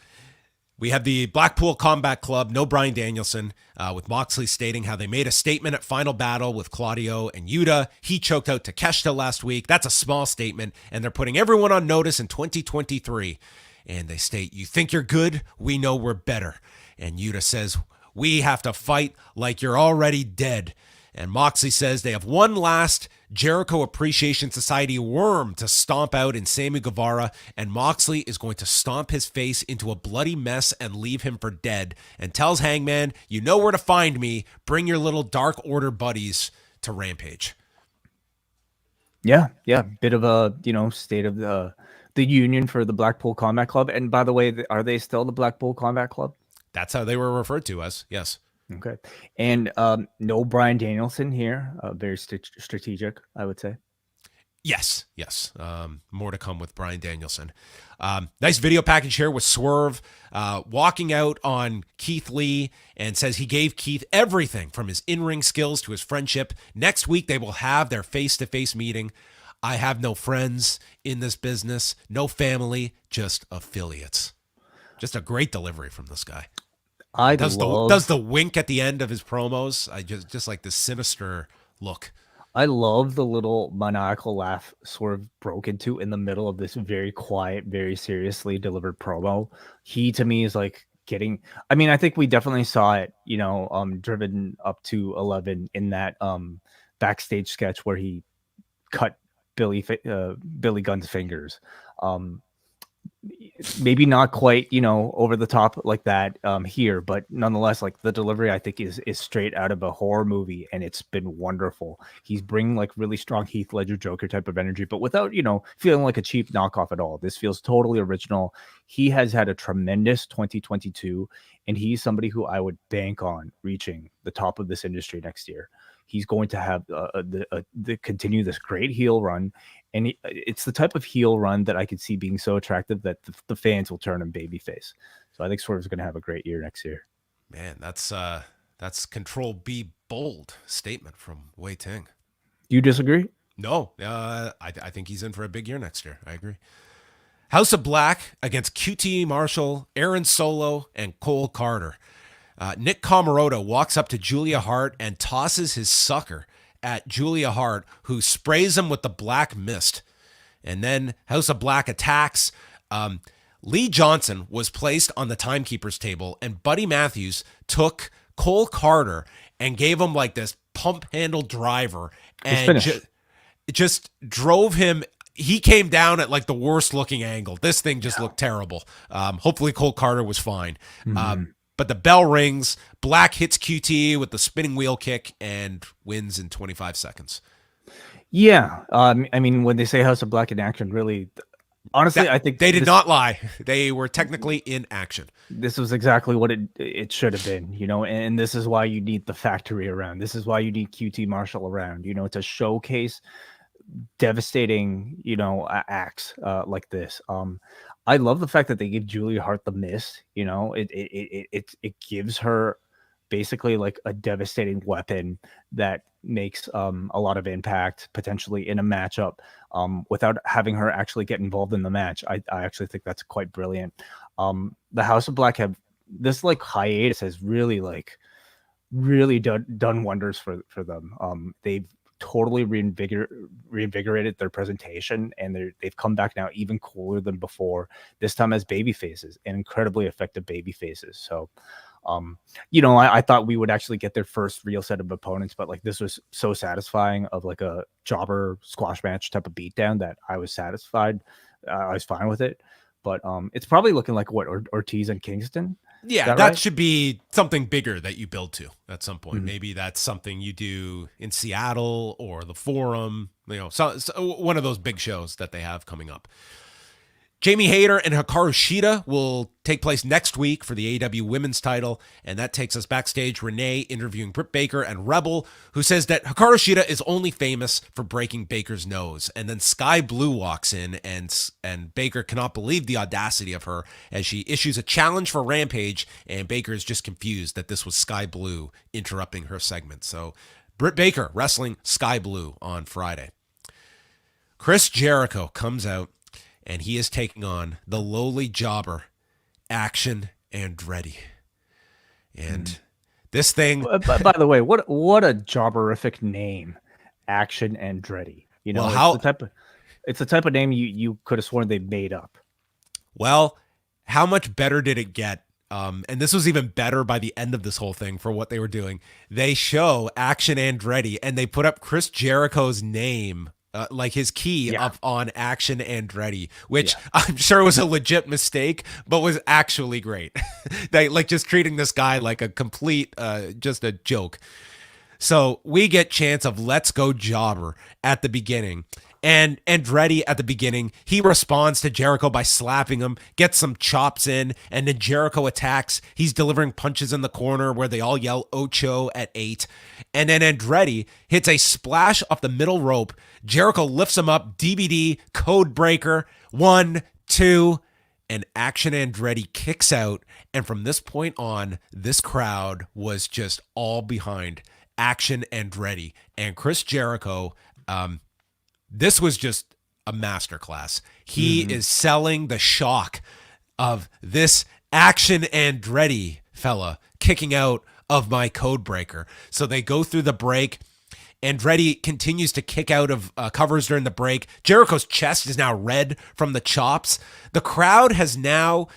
We have the Blackpool Combat Club, no Bryan Danielson, with Moxley stating how they made a statement at Final Battle with Claudio and Yuta. He choked out Takeshita last week. That's a small statement, and they're putting everyone on notice in 2023. And they state, you think you're good? We know we're better. And Yuta says, we have to fight like you're already dead. And Moxley says they have one last Jericho Appreciation Society worm to stomp out in Sammy Guevara, and Moxley is going to stomp his face into a bloody mess and leave him for dead, and tells Hangman, you know where to find me. Bring your little Dark Order buddies to Rampage. Yeah. Bit of a, state of the union for the Blackpool Combat Club. And by the way, are they still the Blackpool Combat Club? That's how they were referred to as, yes. Okay. And no Bryan Danielson here. Very strategic, I would say. Yes. More to come with Bryan Danielson. Nice video package here with Swerve walking out on Keith Lee and says he gave Keith everything from his in-ring skills to his friendship. Next week, they will have their face-to-face meeting. I have no friends in this business, no family, just affiliates. Just a great delivery from this guy. Does the wink at the end of his promos. I just like this sinister look. I love the little maniacal laugh Swerve broke into in the middle of this very quiet, very seriously delivered promo. He, to me, is like getting, I mean, I think we definitely saw it, driven up to 11 in that backstage sketch where he cut Billy Gunn's fingers. Maybe not quite, over the top like that here, but nonetheless, like the delivery, I think is straight out of a horror movie, and it's been wonderful. He's bringing like really strong Heath Ledger Joker type of energy, but without, feeling like a cheap knockoff at all. This feels totally original. He has had a tremendous 2022, and he's somebody who I would bank on reaching the top of this industry next year. He's going to have the continue this great heel run. And it's the type of heel run that I could see being so attractive that the fans will turn him babyface. So I think Swerve's going to have a great year next year. Man, that's control B bold statement from Wai Ting. Do you disagree? No, I think he's in for a big year next year. I agree. House of Black against QT Marshall, Aaron Solo, and Cole Carter. Nick Comoroto walks up to Julia Hart and tosses his sucker at Julia Hart, who sprays him with the black mist. And then House of Black attacks. Lee Johnson was placed on the timekeeper's table, and Buddy Matthews took Cole Carter and gave him like this pump handle driver and just drove him. He came down at like the worst looking angle. This thing just looked terrible. Hopefully Cole Carter was fine. But the bell rings. Black hits QT with the spinning wheel kick and wins in 25 seconds. Yeah. I mean, when they say House of Black in action, really, honestly, I think they did not lie. They were technically in action. This was exactly what it should have been, and this is why you need the factory around. This is why you need QT Marshall around, to showcase devastating, acts like this. I love the fact that they give Julia Hart the mist. It gives her basically like a devastating weapon that makes a lot of impact potentially in a matchup without having her actually get involved in the match. I actually think that's quite brilliant. The House of Black have this like hiatus has really done wonders for them. They've totally reinvigorated their presentation, and they've come back now even cooler than before, this time as baby faces, and incredibly effective baby faces. So I thought we would actually get their first real set of opponents, but like this was so satisfying of like a jobber squash match type of beatdown that I was satisfied. I was fine with it, but it's probably looking like what Ortiz and Kingston. Yeah, that should be something bigger that you build to at some point. Mm-hmm. Maybe that's something you do in Seattle or the Forum, so one of those big shows that they have coming up. Jamie Hayter and Hikaru Shida will take place next week for the AEW Women's title, and that takes us backstage. Renee interviewing Britt Baker and Rebel, who says that Hikaru Shida is only famous for breaking Baker's nose. And then Sky Blue walks in, and Baker cannot believe the audacity of her as she issues a challenge for Rampage, and Baker is just confused that this was Sky Blue interrupting her segment. So Britt Baker wrestling Sky Blue on Friday. Chris Jericho comes out and he is taking on the lowly jobber, Action Andretti. And this thing, By the way, what a jobberific name, Action Andretti. You know, well, it's the type of name you could have sworn they made up. Well, how much better did it get? And this was even better by the end of this whole thing for what they were doing. They show Action Andretti, and they put up Chris Jericho's name, like his key, up on Action Andretti, which I'm sure was a legit mistake, but was actually great. They like just treating this guy like a complete, just a joke. So we get chance of Let's Go Jobber at the beginning. And Andretti at the beginning, he responds to Jericho by slapping him, gets some chops in, and then Jericho attacks. He's delivering punches in the corner where they all yell Ocho at 8. And then Andretti hits a splash off the middle rope. Jericho lifts him up, DVD, code breaker, 1, 2, and Action Andretti kicks out. And from this point on, this crowd was just all behind Action Andretti. And Chris Jericho, this was just a masterclass. He is selling the shock of this Action Andretti fella kicking out of my code breaker. So they go through the break. Andretti continues to kick out of covers during the break. Jericho's chest is now red from the chops. The crowd has now,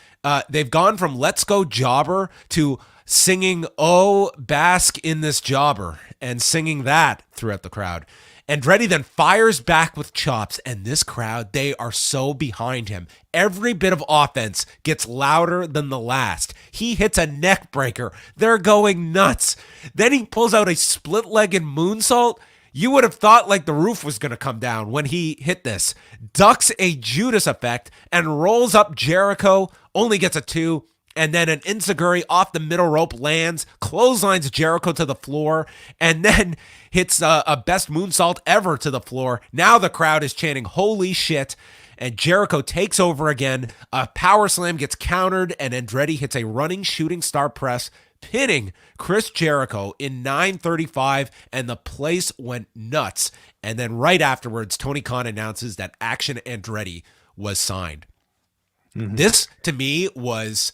they've gone from Let's Go Jobber to singing Oh, Bask in This Jobber, and singing that throughout the crowd. Andretti then fires back with chops, and this crowd, they are so behind him. Every bit of offense gets louder than the last. He hits a neck breaker. They're going nuts. Then he pulls out a split-legged moonsault. You would have thought like the roof was going to come down when he hit this. Ducks a Judas effect and rolls up Jericho, only gets a 2. And then an enziguri off the middle rope lands, clotheslines Jericho to the floor, and then hits a best moonsault ever to the floor. Now the crowd is chanting, holy shit, and Jericho takes over again. A power slam gets countered, and Andretti hits a running shooting star press, pinning Chris Jericho in 9:35, and the place went nuts. And then right afterwards, Tony Khan announces that Action Andretti was signed. This, to me, was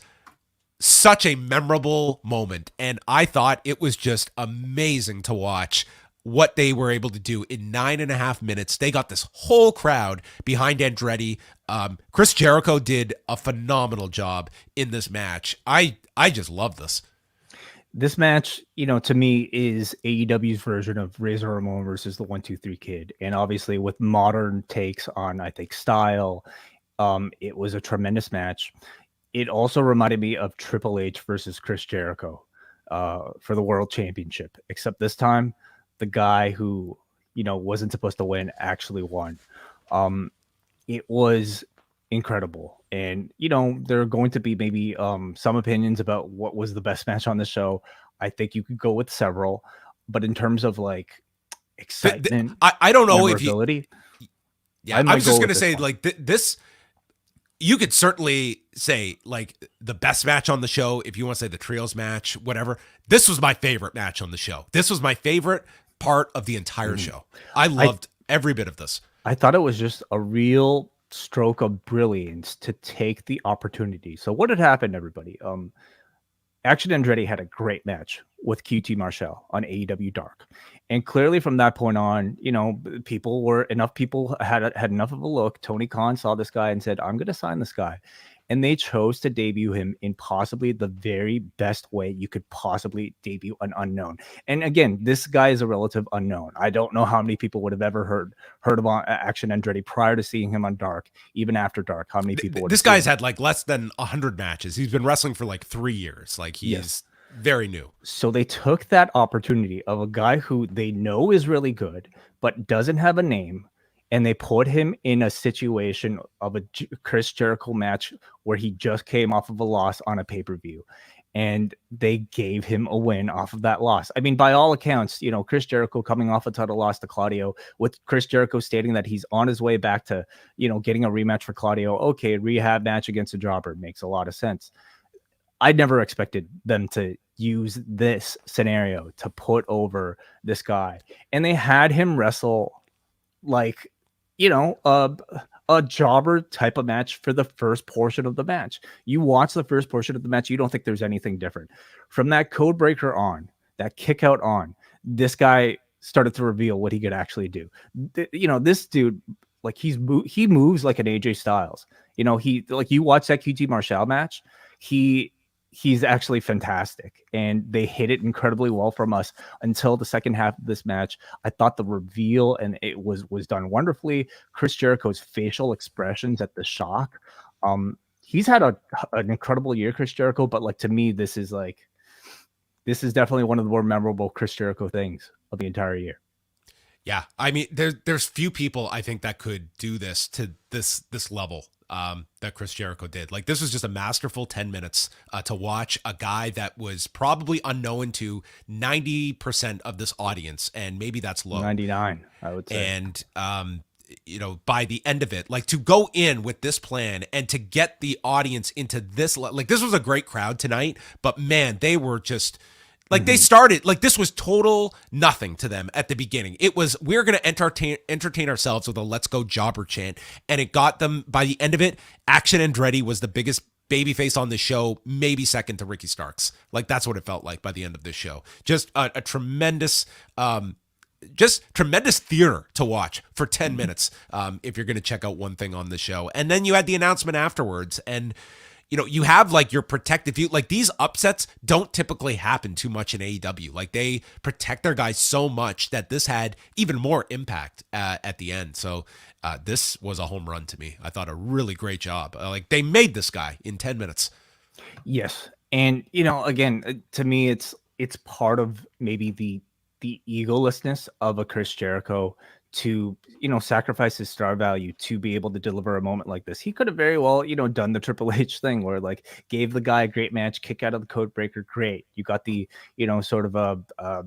such a memorable moment, and I thought it was just amazing to watch what they were able to do in 9.5 minutes. They got this whole crowd behind Andretti. Chris Jericho did a phenomenal job in this match. I just love this. This match, you know, to me is AEW's version of Razor Ramon versus the 1-2-3 Kid, and obviously with modern takes on, I think, style, it was a tremendous match. It also reminded me of Triple H versus Chris Jericho for the World Championship, except this time the guy who, you know, wasn't supposed to win actually won. It was incredible. And, you know, there are going to be maybe some opinions about what was the best match on the show. I think you could go with several, but in terms of like excitement, I don't know if you. Yeah, I was just going to say, one. like, this. You could certainly say like the best match on the show, if you want to say the trios match, whatever. This was my favorite match on the show. This was my favorite part of the entire show. I loved every bit of this. I thought it was just a real stroke of brilliance to take the opportunity. So what had happened, everybody? Action Andretti had a great match with QT Marshall on AEW Dark. And clearly from that point on, you know, people had enough of a look. Tony Khan saw this guy and said, I'm going to sign this guy. And they chose to debut him in possibly the very best way you could possibly debut an unknown. And again, this guy is a relative unknown. I don't know how many people would have ever heard of Action Andretti prior to seeing him on Dark, even after Dark. How many people? This guy's had like less than 100 matches. He's been wrestling for like 3 years. Like he's very new. So they took that opportunity of a guy who they know is really good, but doesn't have a name. And they put him in a situation of a Chris Jericho match where he just came off of a loss on a pay-per-view. And they gave him a win off of that loss. I mean, by all accounts, you know, Chris Jericho coming off a title loss to Claudio, with Chris Jericho stating that he's on his way back to, you know, getting a rematch for Claudio. Okay, rehab match against a jobber makes a lot of sense. I never expected them to use this scenario to put over this guy. And they had him wrestle like, you know, a jobber type of match for the first portion of the match. You watch the first portion of the match, you don't think there's anything different. From that code breaker on, that kick out on, this guy started to reveal what he could actually do. This dude, like he moves like an AJ Styles. He, like, you watch that QT Marshall match, he's actually fantastic, and they hit it incredibly well from us until the second half of this match. I thought the reveal and it was done wonderfully. Chris Jericho's facial expressions at the shock. He's had an incredible year, Chris Jericho, but like, to me, this is definitely one of the more memorable Chris Jericho things of the entire year. Yeah, I mean, there's few people I think that could do this to this level that Chris Jericho did. Like, this was just a masterful 10 minutes to watch a guy that was probably unknown to 90% of this audience, and maybe that's low. 99, I would say. And by the end of it, like, to go in with this plan and to get the audience into this, like, this was a great crowd tonight, but man, they were just like, they started, like, this was total nothing to them at the beginning. It was, we're going to entertain ourselves with a let's go jobber chant. And it got them, by the end of it, Action Andretti was the biggest babyface on the show, maybe second to Ricky Starks. Like, that's what it felt like by the end of this show. Just a tremendous, tremendous theater to watch for 10 minutes if you're going to check out one thing on the show. And then you had the announcement afterwards, and you have like your protective view. Like, these upsets don't typically happen too much in AEW. Like, they protect their guys so much that this had even more impact at the end. So this was a home run to me. I thought a really great job. Like, they made this guy in 10 minutes. Yes. And, again, to me, it's part of maybe the egolessness of a Chris Jericho to, sacrifice his star value to be able to deliver a moment like this. He could have very well, done the Triple H thing where, like, gave the guy a great match, kick out of the code breaker. Great. You got the, sort of a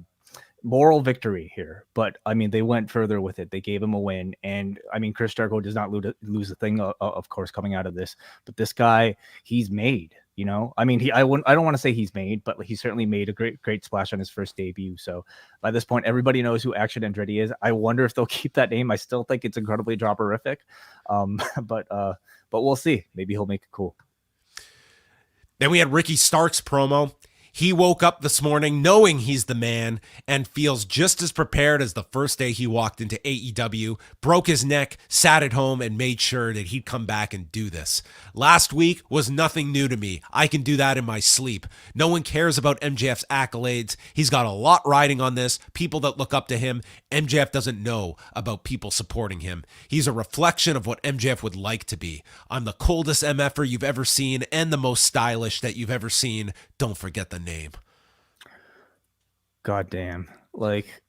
moral victory here. But I mean, they went further with it. They gave him a win. And I mean, Chris Jericho does not lose a thing, of course, coming out of this. But this guy, he's made. I mean, I don't want to say he's made, but he certainly made a great splash on his first debut. So by this point, everybody knows who Action Andretti is. I wonder if they'll keep that name. I still think it's incredibly jobberific. But we'll see. Maybe he'll make it cool. Then we had Ricky Starks promo. He woke up this morning knowing he's the man and feels just as prepared as the first day he walked into AEW, broke his neck, sat at home, and made sure that he'd come back and do this. Last week was nothing new to me. I can do that in my sleep. No one cares about MJF's accolades. He's got a lot riding on this, people that look up to him. MJF doesn't know about people supporting him. He's a reflection of what MJF would like to be. I'm the coldest MFer you've ever seen and the most stylish that you've ever seen. Don't forget the name. God damn. Like,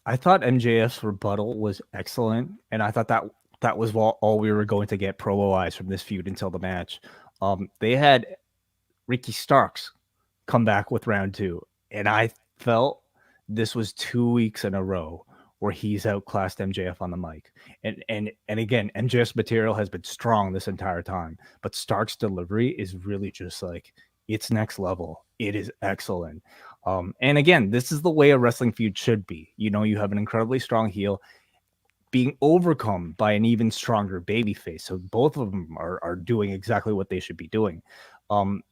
I thought MJF's rebuttal was excellent, and I thought that was all we were going to get promo-wise from this feud until the match. They had Ricky Starks come back with round 2, and I felt this was 2 weeks in a row where he's outclassed MJF on the mic. And again, MJF's material has been strong this entire time, but Stark's delivery is really just like, it's next level. It is excellent. And again, this is the way a wrestling feud should be. You have an incredibly strong heel being overcome by an even stronger babyface. So both of them are doing exactly what they should be doing.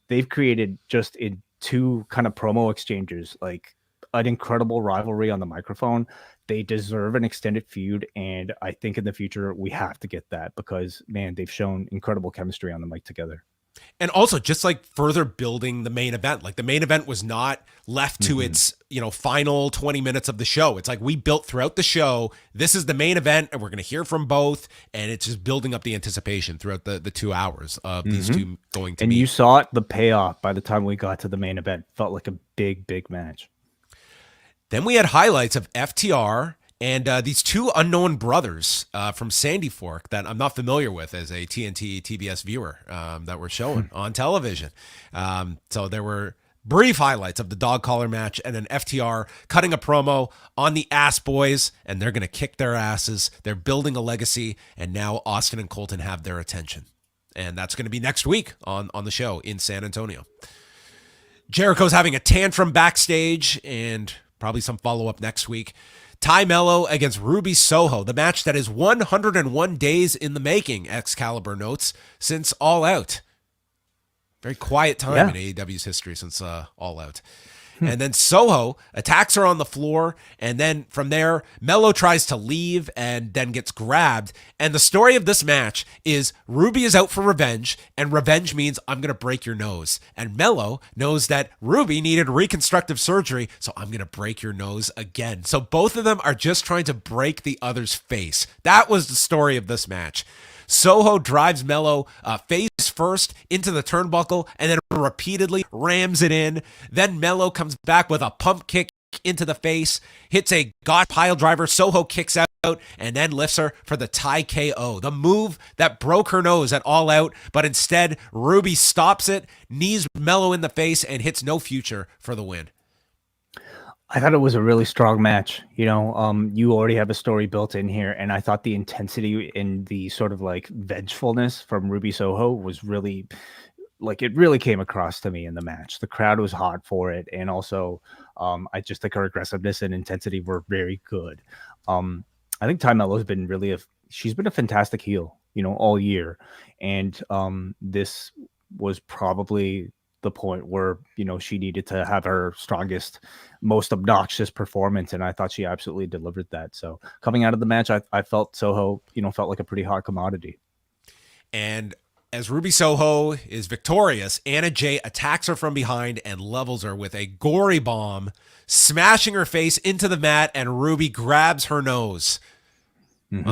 They've created, just in 2 kind of promo exchanges, like an incredible rivalry on the microphone. They deserve an extended feud, and I think in the future we have to get that because, man, they've shown incredible chemistry on the mic together. And also just like further building the main event. Like, the main event was not left to its, final 20 minutes of the show. It's like we built throughout the show. This is the main event, and we're going to hear from both. And it's just building up the anticipation throughout the 2 hours of these two going to meet. And you saw it, the payoff by the time we got to the main event. Felt like a big match. Then we had highlights of FTR and these 2 unknown brothers from Sandy Fork that I'm not familiar with as a TNT TBS viewer that were showing on television. So there were brief highlights of the dog collar match and then FTR cutting a promo on the Ass Boys, and they're going to kick their asses. They're building a legacy, and now Austin and Colton have their attention. And that's going to be next week on the show in San Antonio. Jericho's having a tantrum backstage, and probably some follow-up next week. Ty Melo against Ruby Soho, the match that is 101 days in the making, Excalibur notes, since All Out. Very quiet time in AEW's history since All Out. And then Soho attacks her on the floor, and then from there, Melo tries to leave and then gets grabbed. And the story of this match is Ruby is out for revenge, and revenge means I'm going to break your nose. And Melo knows that Ruby needed reconstructive surgery, so I'm going to break your nose again. So both of them are just trying to break the other's face. That was the story of this match. Soho drives Melo face first into the turnbuckle and then repeatedly rams it in. Then Melo comes back with a pump kick into the face, hits a god pile driver. Soho kicks out and then lifts her for the tie KO. The move that broke her nose at All Out, but instead Ruby stops it, knees Melo in the face, and hits No Future for the win. I thought it was a really strong match. You already have a story built in here, and I thought the intensity and the sort of like vengefulness from Ruby Soho was really, like, it really came across to me in the match. The crowd was hot for it, and also I just think her aggressiveness and intensity were very good. I think Ty Melo's been she's been a fantastic heel, all year, and this was probably the point where she needed to have her strongest, most obnoxious performance, and I thought she absolutely delivered that. So coming out of the match, I felt Soho felt like a pretty hot commodity. And as Ruby Soho is victorious, Anna Jay attacks her from behind and levels her with a gory bomb, smashing her face into the mat, and Ruby grabs her nose. And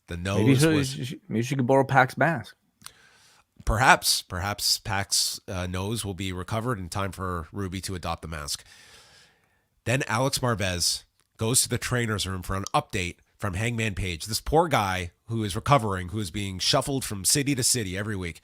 the nose maybe she could borrow Pac's mask. Perhaps Pac's nose will be recovered in time for Ruby to adopt the mask. Then Alex Marvez goes to the trainer's room for an update from Hangman Page, this poor guy who is recovering, who is being shuffled from city to city every week.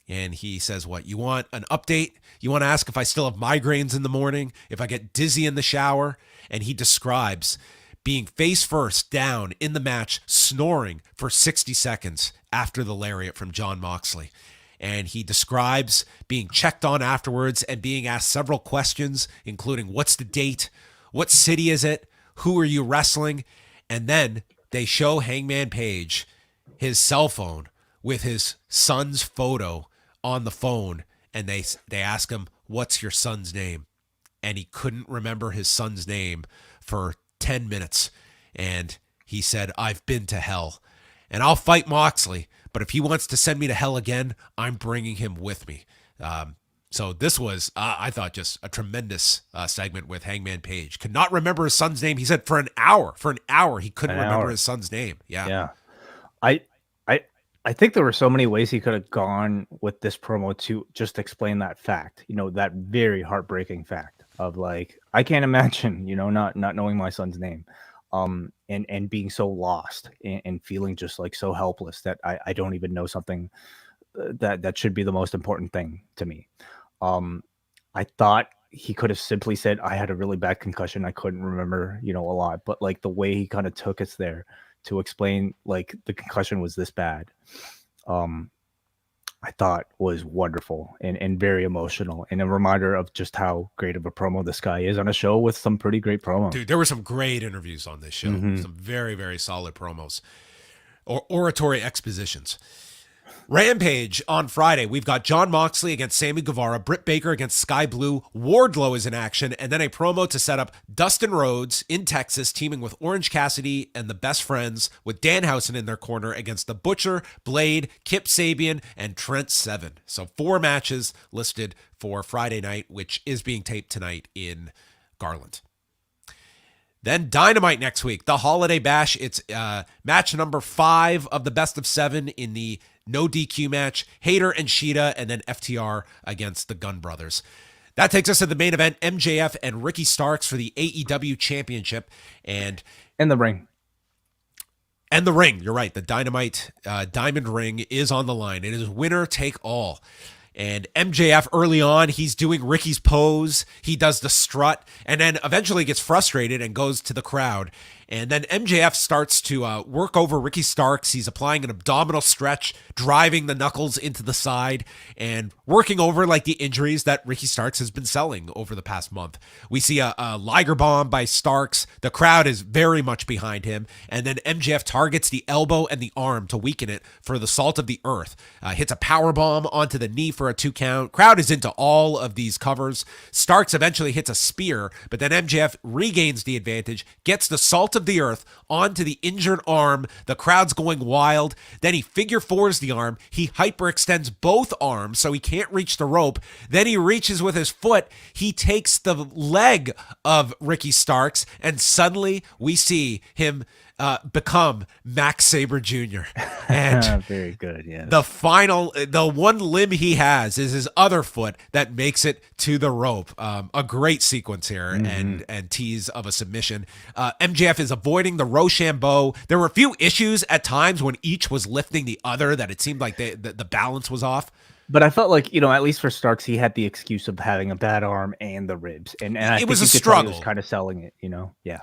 And he says, what, you want an update? You want to ask if I still have migraines in the morning, if I get dizzy in the shower? And he describes being face first down in the match, snoring for 60 seconds after the lariat from Jon Moxley. And he describes being checked on afterwards and being asked several questions, including what's the date? What city is it? Who are you wrestling? And then they show Hangman Page his cell phone with his son's photo on the phone. And they ask him, what's your son's name? And he couldn't remember his son's name for 10 minutes. And he said, I've been to hell. And I'll fight Moxley, but if he wants to send me to hell again, I'm bringing him with me. So this was, I thought, just a tremendous segment with Hangman Page. Could not remember his son's name. He said for an hour he couldn't remember his son's name. Yeah. I think there were so many ways he could have gone with this promo to just explain that fact, that very heartbreaking fact of, like, I can't imagine, not knowing my son's name. And being so lost and feeling just like so helpless that I don't even know something that should be the most important thing to me. I thought he could have simply said, I had a really bad concussion. I couldn't remember, a lot, but like the way he kind of took us there to explain like the concussion was this bad. I thought was wonderful and very emotional, and a reminder of just how great of a promo this guy is on a show with some pretty great promos. Dude, there were some great interviews on this show. Some very, very solid promos or oratory expositions. Rampage on Friday. We've got Jon Moxley against Sammy Guevara, Britt Baker against Sky Blue, Wardlow is in action, and then a promo to set up Dustin Rhodes in Texas teaming with Orange Cassidy and the Best Friends with Danhausen in their corner against The Butcher, Blade, Kip Sabian, and Trent Seven. So 4 matches listed for Friday night, which is being taped tonight in Garland. Then Dynamite next week, the Holiday Bash. It's match number 5 of the best of 7 in the no DQ match. Hayter and Shida, and then FTR against the Gun Brothers. That takes us to the main event, MJF and Ricky Starks for the AEW Championship. And the ring. And the ring, you're right. The Dynamite Diamond Ring is on the line. It is winner take all. And MJF early on, he's doing Ricky's pose. He does the strut and then eventually gets frustrated and goes to the crowd. And then MJF starts to work over Ricky Starks. He's applying an abdominal stretch, driving the knuckles into the side, and working over like the injuries that Ricky Starks has been selling over the past month. We see a Liger bomb by Starks. The crowd is very much behind him. And then MJF targets the elbow and the arm to weaken it for the salt of the earth. Hits a power bomb onto the knee for a 2 count. Crowd is into all of these covers. Starks eventually hits a spear, but then MJF regains the advantage, gets the salt of the earth onto the injured arm. The crowd's going wild. Then he figure fours the arm. He hyperextends both arms so he can't reach the rope. Then he reaches with his foot. He takes the leg of Ricky Starks, and suddenly we see him become Max Sabre Jr. And very good. Yeah. The one limb he has is his other foot that makes it to the rope. A great sequence here, and tease of a submission. MJF is avoiding the Rochambeau. There were a few issues at times when each was lifting the other that it seemed like the balance was off. But I felt like, at least for Starks, he had the excuse of having a bad arm and the ribs, and I think was a struggle. He was kind of selling it, Yeah.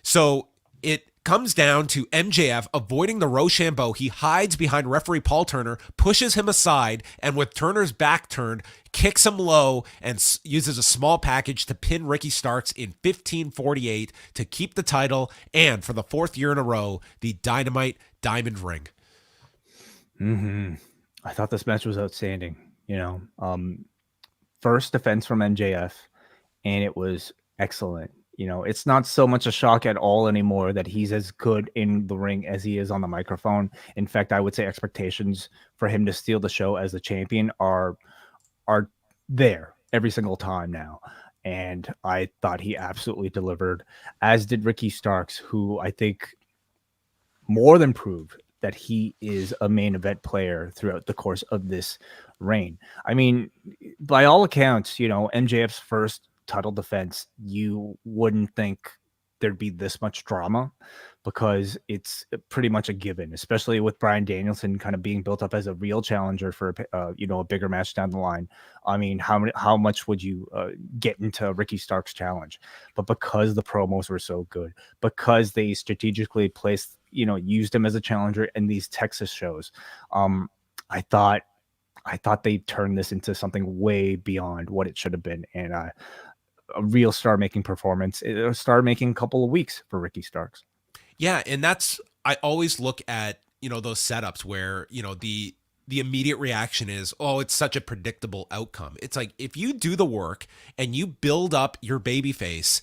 So it comes down to MJF avoiding the Rochambeau. He hides behind referee Paul Turner, pushes him aside, and with Turner's back turned, kicks him low and uses a small package to pin Ricky Starks in 15:48 to keep the title and, for the 4th year in a row, the Dynamite Diamond Ring. I thought this match was outstanding. First defense from MJF, and it was excellent. It's not so much a shock at all anymore that he's as good in the ring as he is on the microphone. In fact, I would say expectations for him to steal the show as the champion are there every single time now. And I thought he absolutely delivered, as did Ricky Starks, who I think more than proved that he is a main event player throughout the course of this reign. I mean, by all accounts, MJF's first title defense, you wouldn't think there'd be this much drama, because it's pretty much a given, especially with Bryan Danielson kind of being built up as a real challenger for a bigger match down the line. I mean, how much would you get into Ricky Stark's challenge? But because the promos were so good, because they strategically placed, used him as a challenger in these Texas shows, I thought they turned this into something way beyond what it should have been, and a real star-making performance, a star-making couple of weeks for Ricky Starks. Yeah, and I always look at, those setups where, the immediate reaction is, oh, it's such a predictable outcome. It's like, if you do the work and you build up your baby face,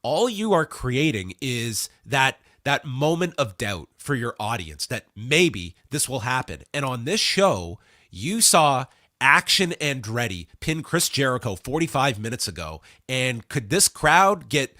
all you are creating is that moment of doubt for your audience that maybe this will happen. And on this show, you saw Action Andretti pin Chris Jericho 45 minutes ago. And could this crowd get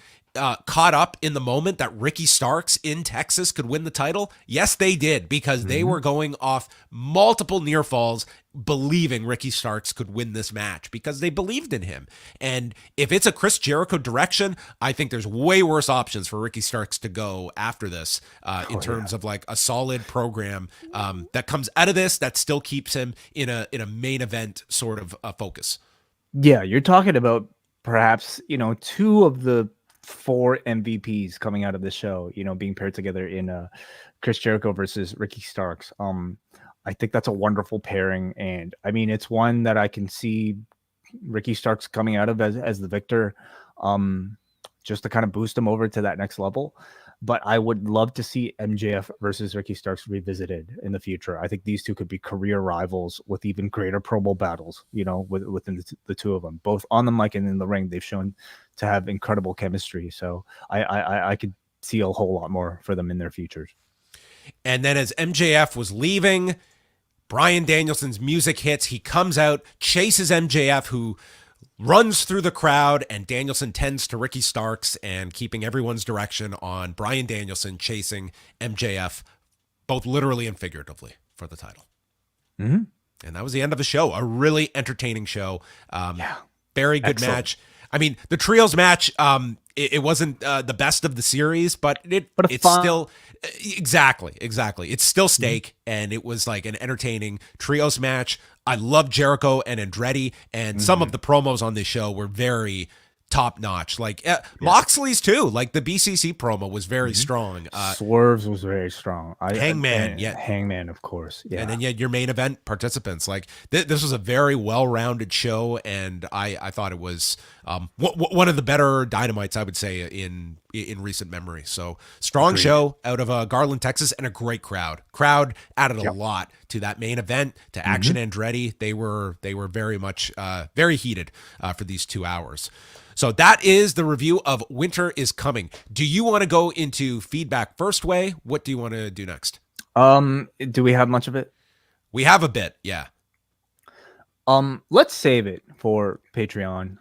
caught up in the moment that Ricky Starks in Texas could win the title? Yes, they did, because they were going off multiple near falls, believing Ricky Starks could win this match because they believed in him. And if it's a Chris Jericho direction, I think there's way worse options for Ricky Starks to go after this in terms of like a solid program that comes out of this that still keeps him in a main event sort of focus. Yeah, you're talking about perhaps, 2 of the 4 MVPs coming out of the show, being paired together in Chris Jericho versus Ricky Starks. I think that's a wonderful pairing, and I mean, it's one that I can see Ricky Starks coming out of as the victor, just to kind of boost him over to that next level. But I would love to see MJF versus Ricky Starks revisited in the future. I think these two could be career rivals with even greater promo battles, within the 2 of them, both on the mic and in the ring. They've shown to have incredible chemistry. So I could see a whole lot more for them in their futures. And then as MJF was leaving, Bryan Danielson's music hits. He comes out, chases MJF, who runs through the crowd, and Danielson tends to Ricky Starks and keeping everyone's direction on Bryan Danielson chasing MJF, both literally and figuratively, for the title. And that was the end of the show. A really entertaining show. Very good match. I mean, the trios match, it wasn't the best of the series, but it's fun. Still exactly. It's still steak, and it was like an entertaining trios match. I love Jericho and Andretti, and some of the promos on this show were very top notch. Like Moxley's too. Like the BCC promo was very strong. Swerves was very strong. Hangman, Hangman, of course. Yeah. And then your main event participants. Like this was a very well-rounded show, and I thought it was one of the better Dynamites, I would say, in recent memory. So strong show out of Garland, Texas, and a great crowd. Crowd added a lot to that main event, to Action Andretti. They were very much very heated for these 2 hours. So that is the review of Winter Is Coming. Do you want to go into feedback first, Way? What do you want to do next? Do we have much of it? We have a bit, yeah. Let's save it for Patreon,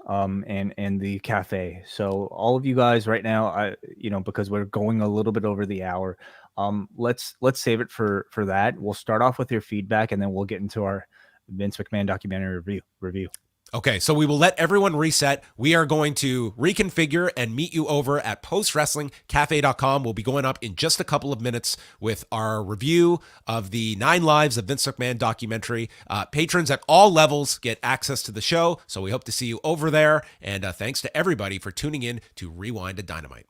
and the cafe. So all of you guys right now, because we're going a little bit over the hour, let's save it for that. We'll start off with your feedback, and then we'll get into our Vince McMahon documentary review. Okay, so we will let everyone reset. We are going to reconfigure and meet you over at postwrestlingcafe.com. We'll be going up in just a couple of minutes with our review of the 9 Lives of Vince McMahon documentary. Patrons at all levels get access to the show, so we hope to see you over there. And thanks to everybody for tuning in to Rewind-A-Dynamite.